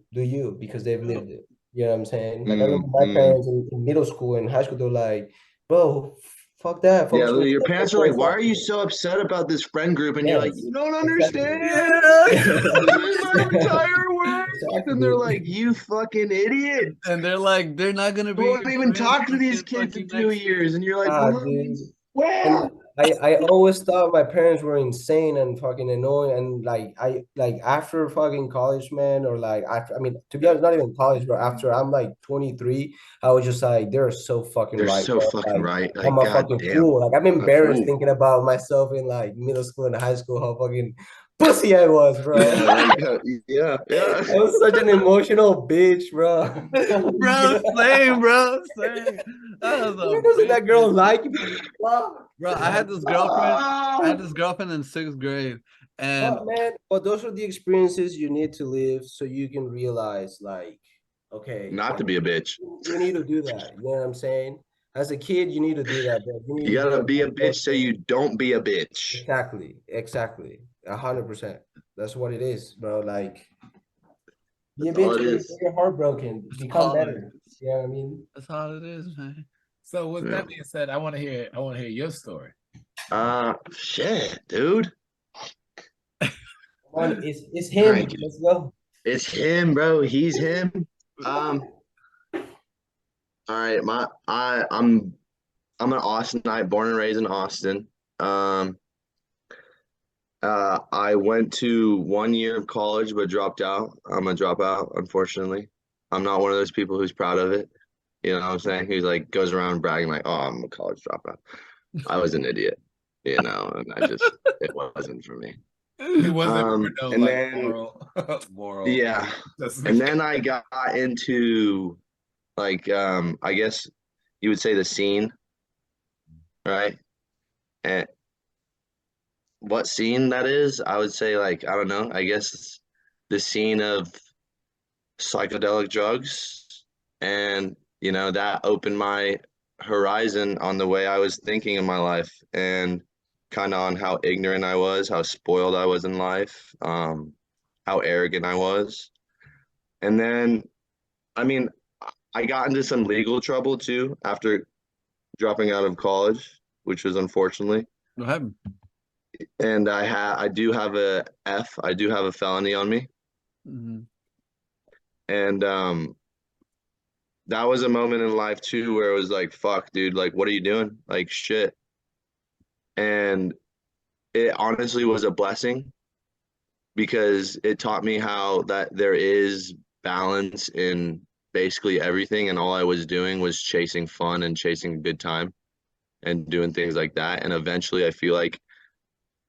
because they've Yep. lived it. You know what I'm saying? Like I Mm, remember my mm. parents in middle school and high school, they're like, bro, fuck that, Yeah, focus on your yourself, parents are like, focus "Why on are you so upset about this friend group?" And you're like, yes, "You don't exactly. understand. Yeah. This is my entire world." And they're Exactly. like, "You fucking idiot! And they're like, they're not gonna You be won't your even friends talk to these until kids in fucking two next year. years." And you're like, Ah, "Mom, dude. And well." I always thought my parents were insane and fucking annoying. And like after fucking college, man, or like after I mean, to be honest, not even college, but after I'm like 23, I was just like, they're so fucking They're right, so bro. fucking Like right. I'm Like, a god fucking damn, fool. Like I'm a embarrassed fool. thinking about myself in like middle school and high school, how fucking pussy I was, bro. Yeah, like, yeah, yeah. I was such an emotional bitch, bro. Bro, same, bro, same. I was Why a doesn't bitch, that girl man. like me? Fuck. Bro, I Like, had this girlfriend. I Ah! had this girlfriend in sixth grade, and but man, but those are the experiences you need to live so you can realize, like, okay, Not to be a bitch. you need to do that. You know what I'm saying? As a kid, you need to do that, bro. You need You to gotta go be a through bitch those so things. you don't be a bitch. Exactly, exactly, 100%. That's what it is, bro. Like, be a That's all bitch it when is. you're heartbroken. that's Become all it better. is. You know what I mean? That's all it is, man. So with Yeah. that being said, I want to hear your story. Shit, dude. Come on, it's All him. right, Let's go. it's him, bro. He's him. Um. All right, I'm I'm an Austinite, born and raised in Austin. I went to 1 year of college but dropped out. I'm a dropout, unfortunately. I'm not one of those people who's proud of it. You know what I'm saying? Who's like goes around bragging like, "Oh, I'm a college dropout." I was an idiot, and it wasn't for me. It wasn't for no And like then moral. yeah, and then I got into like I guess you would say the scene, right? And what scene that is, I would say like I don't know. I guess the scene of psychedelic drugs, and that opened my horizon on the way I was thinking in my life, and kind of on how ignorant I was, how spoiled I was in life, how arrogant I was. And then, I mean, I got into some legal trouble too after dropping out of college, which was unfortunately. What happened? And I do have I do have a felony on me. Mm-hmm. And that was a moment in life too where it was like, fuck, dude, like what are you doing? Like shit. And it honestly was a blessing because it taught me how that there is balance in basically everything, and all I was doing was chasing fun and chasing a good time and doing things like that. And eventually I feel like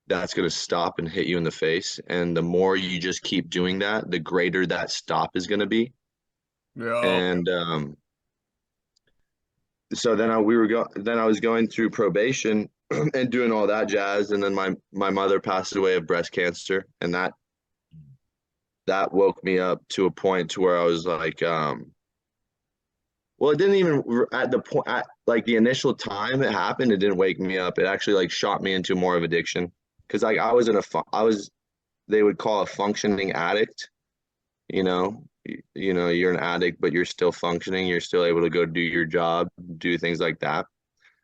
that's going to stop and hit you in the face, and the more you just keep doing that, the greater that stop is going to be. Yeah. And so then I was going through probation and doing all that jazz, and then my mother passed away of breast cancer, and that woke me up to a point to where I was like, well, it didn't even at the point at like the initial time it happened, it didn't wake me up. It actually like shot me into more of addiction because like I was they would call a functioning addict. You're an addict, but you're still functioning. You're still able to go do your job, do things like that.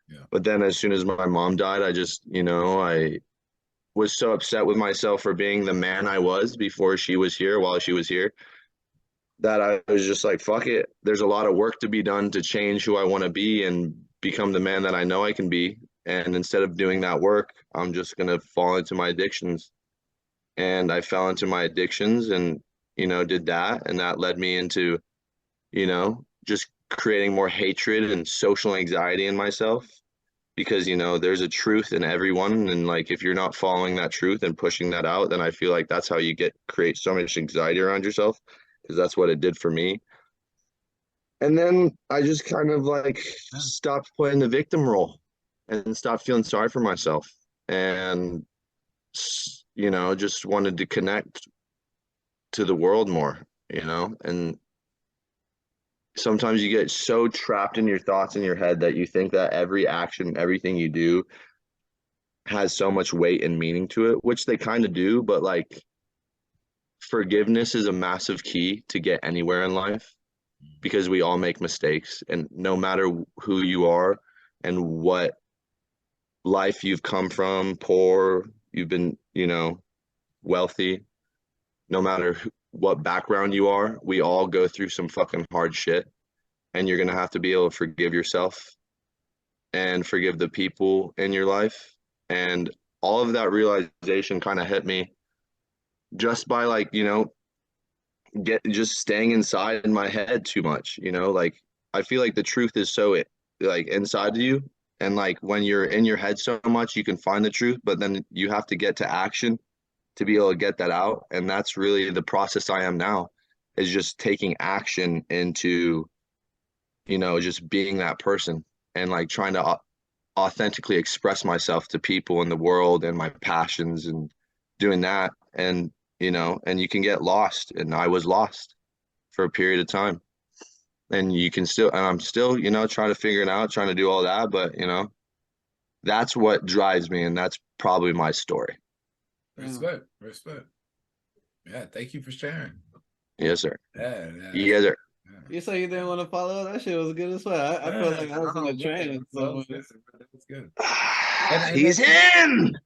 Yeah. But then as soon as my mom died, I just, I was so upset with myself for being the man I was before she was here, while she was here, that I was just like, fuck it. There's a lot of work to be done to change who I want to be and become the man that I know I can be. And instead of doing that work, I'm just going to fall into my addictions. And I fell into my addictions and, did that. And that led me into, just creating more hatred and social anxiety in myself because, there's a truth in everyone. And like, if you're not following that truth and pushing that out, then I feel like that's how you create so much anxiety around yourself, because that's what it did for me. And then I just kind of like stopped playing the victim role and stopped feeling sorry for myself, and, just wanted to connect to the world more, and sometimes you get so trapped in your thoughts in your head that you think that every action, everything you do has so much weight and meaning to it, which they kind of do, but like forgiveness is a massive key to get anywhere in life because we all make mistakes, and no matter who you are and what life you've come from, poor, you've been, wealthy, no matter what background you are, we all go through some fucking hard shit, and you're going to have to be able to forgive yourself and forgive the people in your life. And all of that realization kind of hit me just by like, just staying inside in my head too much, like I feel like the truth is so like inside of you, and like when you're in your head so much you can find the truth, but then you have to get to action to be able to get that out. And that's really the process I am now, is just taking action into, just being that person and like trying to authentically express myself to people in the world and my passions and doing that. And, and you can get lost. And I was lost for a period of time. And I'm still, trying to figure it out, trying to do all that. But, that's what drives me. And that's probably my story. Respect. Yeah, thank you for sharing. Yes, sir. Yeah. Yes, sir. You say you didn't want to follow? That shit was good as well. I felt like I was on a train. So that's good. He's in.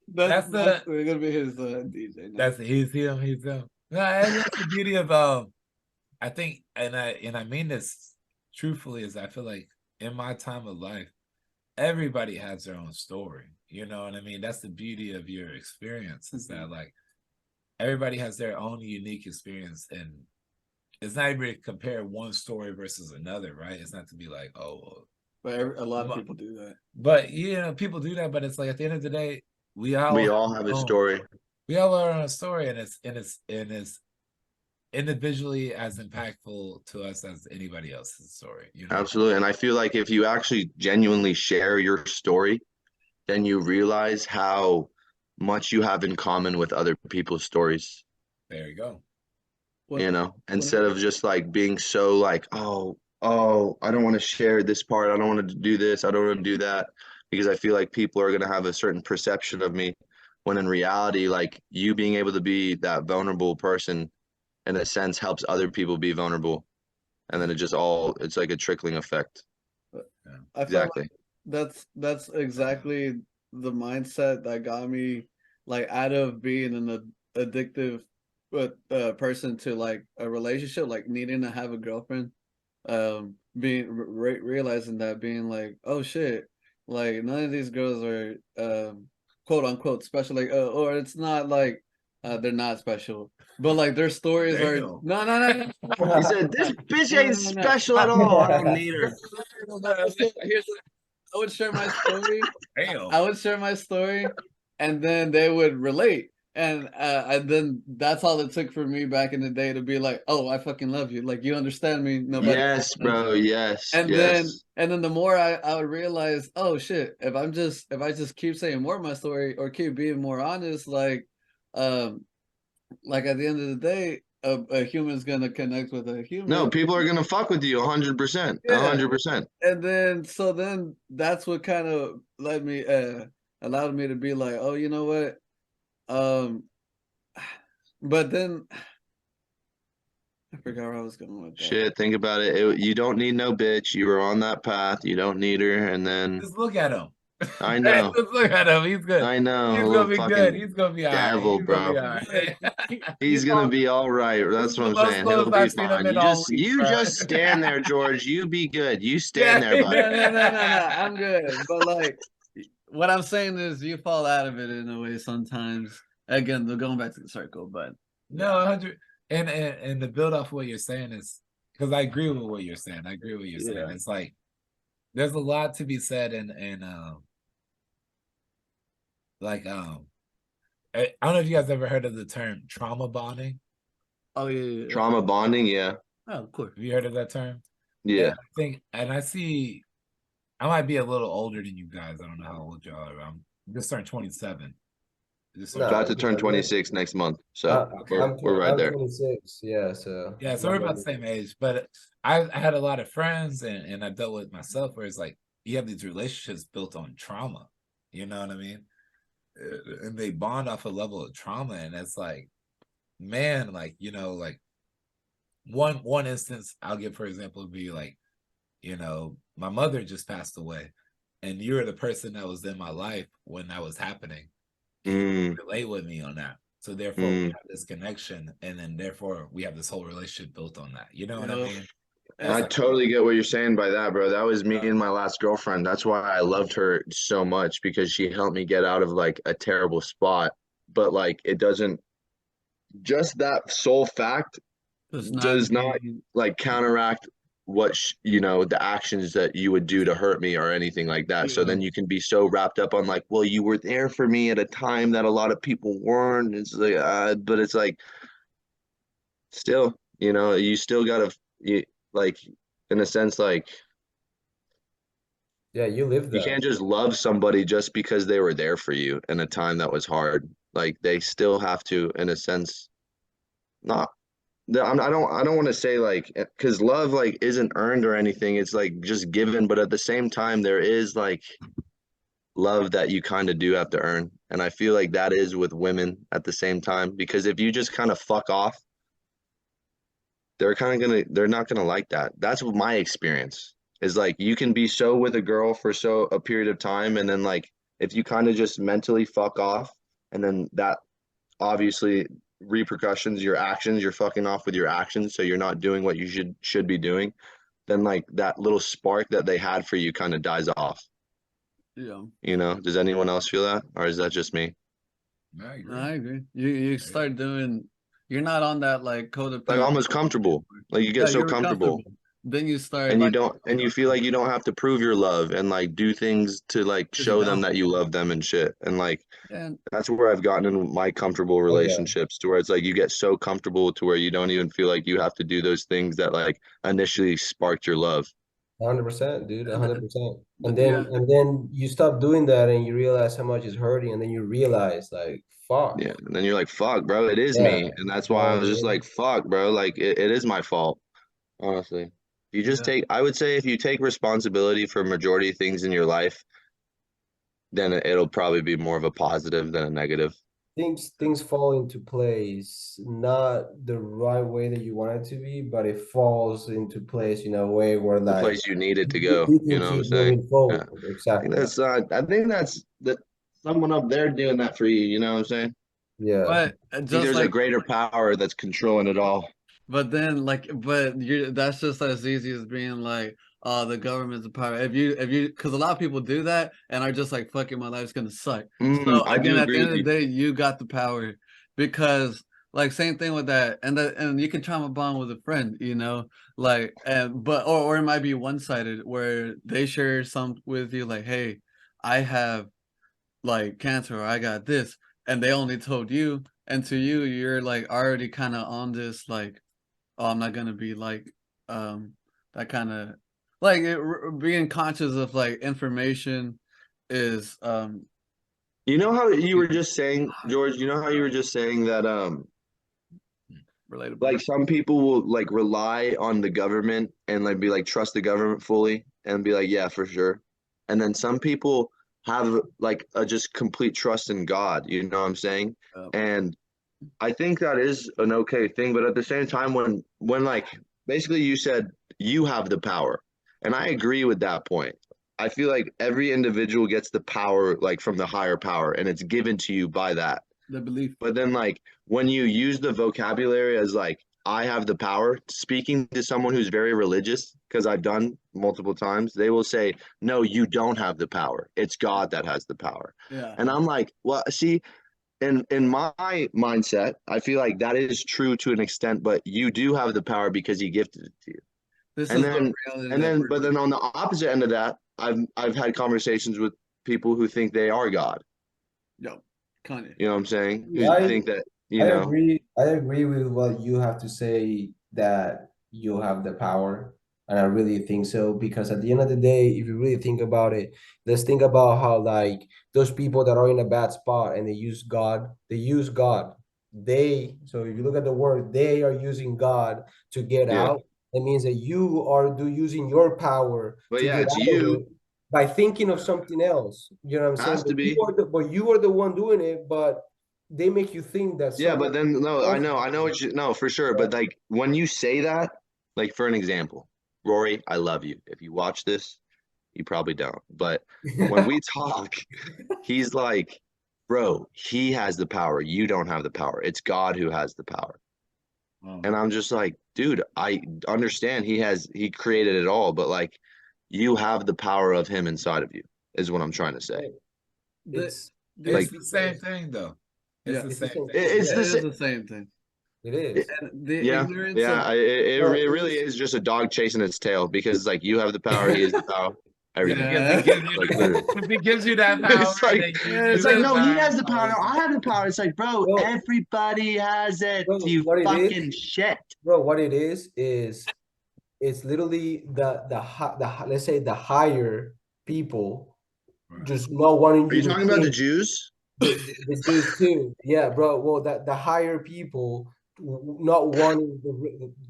That's gonna be his DJ. Now. He's him. No, that's the beauty of I think, and I mean this truthfully, is I feel like in my time of life, everybody has their own story. You know what I mean? That's the beauty of your experience, is that like everybody has their own unique experience, and it's not even to compare one story versus another, right? It's not to be like, oh, but a lot of people do that. But people do that. But it's like at the end of the day, we all have a story. We all are on a story, and it's individually as impactful to us as anybody else's story. You know? Absolutely. And I feel like if you actually genuinely share your story, then you realize how much you have in common with other people's stories. There you go. You know, instead of just like being so like, oh, I don't want to share this part. I don't want to do this. I don't want to do that, because I feel like people are going to have a certain perception of me, when in reality, like, you being able to be that vulnerable person in a sense helps other people be vulnerable. And then it's like a trickling effect. I Exactly. Like that's exactly the mindset that got me like out of being an addictive person to like a relationship, like needing to have a girlfriend, being realizing that, being like, oh shit, like none of these girls are quote unquote special, like or it's not like they're not special, but like their stories are no. He said, "This bitch ain't special at all. I don't need her." I would share my story. Damn. I would share my story, and then they would relate. And then that's all it took for me back in the day to be like, oh, I fucking love you. Like, you understand me. Nobody. Yes, bro. Yes. And yes. then the more I would realize, oh shit, if I just keep saying more of my story, or keep being more honest, like at the end of the day, a human's gonna connect with a human. No, people are gonna fuck with you 100%. 100%. And then that's what kind of allowed me to be like, oh, you know what? But then I forgot where I was going with that. Shit, think about it. You don't need no bitch. You were on that path. You don't need her, and then just look at him. I know. Just look at him. He's good. I know. He's gonna be good. He's gonna be all right. Devil, bro. He's gonna be all right. That's what I'm saying. He'll be fine. You just stand there, George. You be good. You stand there, buddy. No. I'm good. But like, what I'm saying is, you fall out of it in a way sometimes. Again, they're going back to the circle, but no, 100. And the build off what you're saying is, because I agree with what you're saying. Saying. It's like there's a lot to be said, and I don't know if you guys ever heard of the term trauma bonding. Oh yeah. Trauma bonding, yeah. Oh, of course. Have you heard of that term? Yeah. I might be a little older than you guys. I don't know how old y'all are. I'm just turned 27. About to turn 26 next month, so we're right there. 26, yeah. So we're about the same age. But I had a lot of friends, and I dealt with myself, where it's like you have these relationships built on trauma. You know what I mean? And they bond off a level of trauma, and it's like, man, like, you know, like one instance I'll give, for example, would be like, you know, my mother just passed away, and you were the person that was in my life when that was happening. Relate with me on that, so therefore we have this connection, and then therefore we have this whole relationship built on that. You know what I mean? I totally get what you're saying by that, bro. That was me and my last girlfriend. That's why I loved her so much, because she helped me get out of like a terrible spot. But like, it doesn't, just that sole fact does not like counteract what the actions that you would do to hurt me or anything like that. So then you can be so wrapped up on like, well, you were there for me at a time that a lot of people weren't. It's like, but it's like, still, you still gotta, like, in a sense, like, yeah, you live that. You can't just love somebody just because they were there for you in a time that was hard. Like, they still have to, in a sense, not. I don't want to say like, because love like isn't earned or anything. It's like just given, but at the same time, there is like love that you kind of do have to earn, and I feel like that is with women at the same time. Because if you just kind of fuck off, they're not gonna like that. That's what my experience is. Like, you can be so with a girl for a period of time, and then like if you kind of just mentally fuck off, and then that obviously repercussions, your actions, you're fucking off with your actions, so you're not doing what you should be doing. then like that little spark that they had for you kind of dies off. Yeah, You know, does anyone else feel that, or is that just me? I agree. I agree. You start doing. You're not on that like codependent. Like almost comfortable. Like you get so you're comfortable. Then you start And you like, don't, and you feel like you don't have to prove your love and like do things to like 'cause you show them don't. that you love them and shit. And like And that's where I've gotten in my comfortable relationships to where it's like you get so comfortable to where you don't even feel like you have to do those things that like initially sparked your love. 100%, dude, 100%. And yeah, then you stop doing that and you realize how much it's hurting, and then you realize like, fuck. Yeah. And then you're like, fuck, bro, it is Yeah. me. And that's You know why I what I was just mean? like, fuck, bro, like it is my fault, honestly. If you just yeah. take, I would say if you take responsibility for majority of things in your life, then it'll probably be more of a positive than a negative. Things fall into place, not the right way that you want it to be, but it falls into place in a way where The like place you need it to you go. you You can know what I'm keep saying? moving Yeah. forward. I think Exactly. that's that someone up there doing that for you. You know what I'm saying? Yeah. But I think just there's a like, greater power that's controlling it all. but then like, but you that's just as easy as being like, oh, the government's a power. If you, because a lot of people do that and are just like, fuck it, my life's gonna suck. So I again, do at the agree end with of the you. day, you got the power because like same thing with that, and you can trauma bond with a friend, you know, like and but or it might be one sided where they share some with you like, hey, I have like cancer or I got this, and they only told you, and to you, you're like already kind of on this like, oh, I'm not gonna be like that kind of like being conscious of like information is You know how you were just saying, George, you know how you were just saying that relatable. like some people will like rely on the government and like be like trust the government fully and be like, yeah, for sure. And then some people have like a just complete trust in God, you know what I'm saying? And I think that is an okay thing, but at the same time, when like basically you said you have the power, and I agree with that point. I feel like every individual gets the power like from the higher power, and it's given to you by that. The belief. But then like when you use the vocabulary as like I have the power, speaking to someone who's very religious, because I've done multiple times, they will say, "No, you don't have the power. It's God that has the power." Yeah. And I'm like, well, see, in my mindset, I feel like that is true to an extent, but you do have the power because he gifted it to you. This And is the then reality and that then we're but then on the opposite end of that, I've had conversations with people who think they are God. yo, Kanye. You know what I'm saying? Yeah, Who think that, you I know, agree. I agree with what you have to say that you have the power. And I really think so, because at the end of the day, if you really think about it, let's think about how like those people that are in a bad spot and they use God, they use God. So if you look at the word, they are using God to get yeah. out. It means that you are using your power But to yeah, get it's out of you. it by thinking of something else. You know what I'm saying? Has to be. But you are the one doing it, but they make you think that Yeah, but someone then no, else. I know what you no, for sure. But like when you say that, like for an example, Rory, I love you. If you watch this, you probably don't. But when we talk, he's like, bro, he has the power. You don't have the power. It's God who has the power. And I'm just like, dude, I understand he created it all, but like you have the power of him inside of you, is what I'm trying to say. The, It's the, It's Like the same thing though. It's yeah, the it's the same same thing. thing. it's it the is same. the same thing. It is. And the Yeah, ignorance yeah. of It Well, really is just a dog chasing its tail because like you have the power, he has the power, everything. Because yeah, it gives you Like literally. if it gives you that power, It's like then you it's use like that no, he power. has the power. No, I have the power. It's like, bro, Bro, everybody has it. bro, You what it fucking is, shit. bro, what it is it's literally let's say the higher people Right. just not wanting Are you you to talking about the think. Jews? The Jews too. Yeah, bro. Well, the higher people not wanting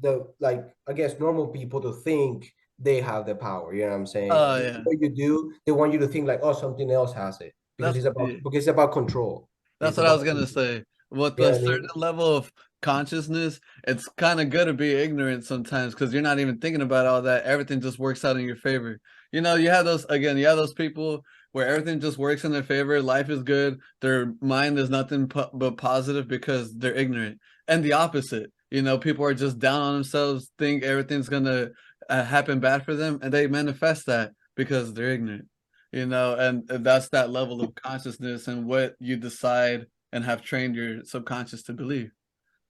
the like I guess normal people to think they have the power. You know what I'm saying? oh yeah, What you do, they want you to think like, oh, something else has it because that's yeah. it's about control. That's It's what I about was gonna say. With you know a what I certain mean? level of consciousness, it's kind of good to be ignorant sometimes because you're not even thinking about all that. Everything just works out in your favor. You know, you have those people where everything just works in their favor. Life is good. Their mind is nothing but positive because they're ignorant. And the opposite, you know, people are just down on themselves, think everything's gonna happen bad for them, and they manifest that because they're ignorant, you know, and that's that level of consciousness and what you decide and have trained your subconscious to believe,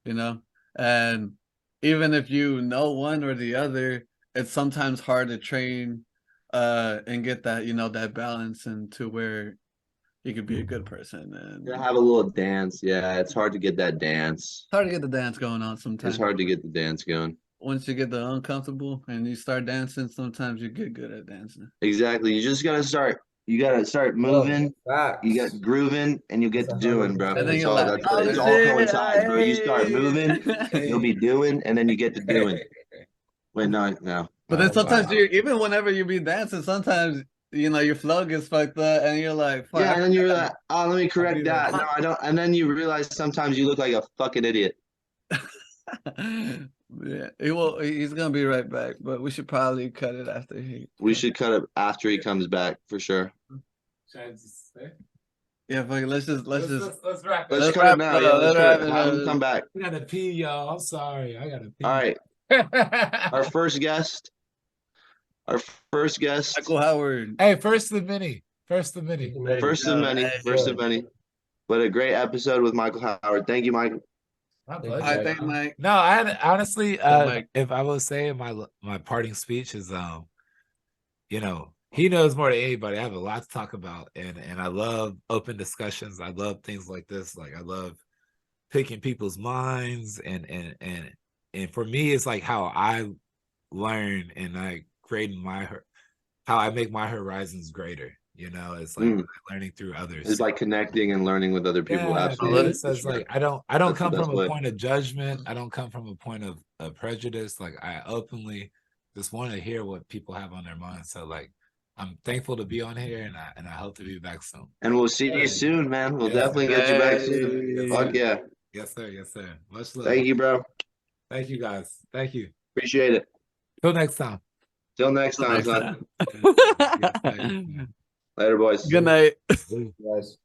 you know. And even if you know one or the other, it's sometimes hard to train and get that, you know, that balance into where you could be a good person. And You have a little dance. Yeah, it's hard to get that dance. it's hard to get the dance going on sometimes. It's hard to get the dance going. Once you get the uncomfortable and you start dancing, sometimes you get good at dancing. Exactly. You just gotta start. You gotta start moving. Facts. You got grooving, and you get to That's doing, bro. 100%. And then It's you're all like, that's oh, it's all shit, coincides, bro. You start hey. moving, you'll be doing, and then you get to doing. Wait, no. But then sometimes Wow. you, even whenever you be dancing, sometimes you know your flow gets fucked up, and you're like, fuck. Yeah, and then you're like, oh, let me correct be that. like- No, I don't. And then you realize sometimes you look like a fucking idiot. Yeah, he's gonna be right back, but we should probably cut it after he. We should cut it after he comes back for sure. Should I just say? Yeah, fuck it. Let's just Let's wrap it. Let's Let's cut wrap it now. it Yeah, up. let's Let's cut wrap it. it Have up. him come back. I gotta pee, y'all. I'm sorry. I gotta pee. All right. Our first guest. Michael Howard. Hey, first of many. First of many. First of many. Hey, First of many. But a great episode with Michael Howard. Thank you, Michael. My Thank you. pleasure. I think y'all. Mike. No, I honestly, Mike. if I will say my parting speech is, you know, he knows more than anybody. I have a lot to talk about, and I love open discussions. I love things like this. Like I love picking people's minds, and for me, it's like how I learn and I create how I make my horizons greater. You know, it's like learning through others. It's like connecting and learning with other people. Yeah, Absolutely. man. So it's For sure. like I don't That's come the best from a way. point of judgment. I don't come from a point of prejudice. Like I openly just want to hear what people have on their minds. So like I'm thankful to be on here, and I hope to be back soon. And we'll see you soon, man. We'll Yeah. definitely get you back Hey. soon. Yes, Fuck sir. yeah. Yes, sir. Yes, sir. Much love. Thank you, bro. Thank you, guys. Thank you. Appreciate it. Till next time. Till next time, Next son. time. Yes, sir. Yes, sir. Later, boys. Good night. Guys.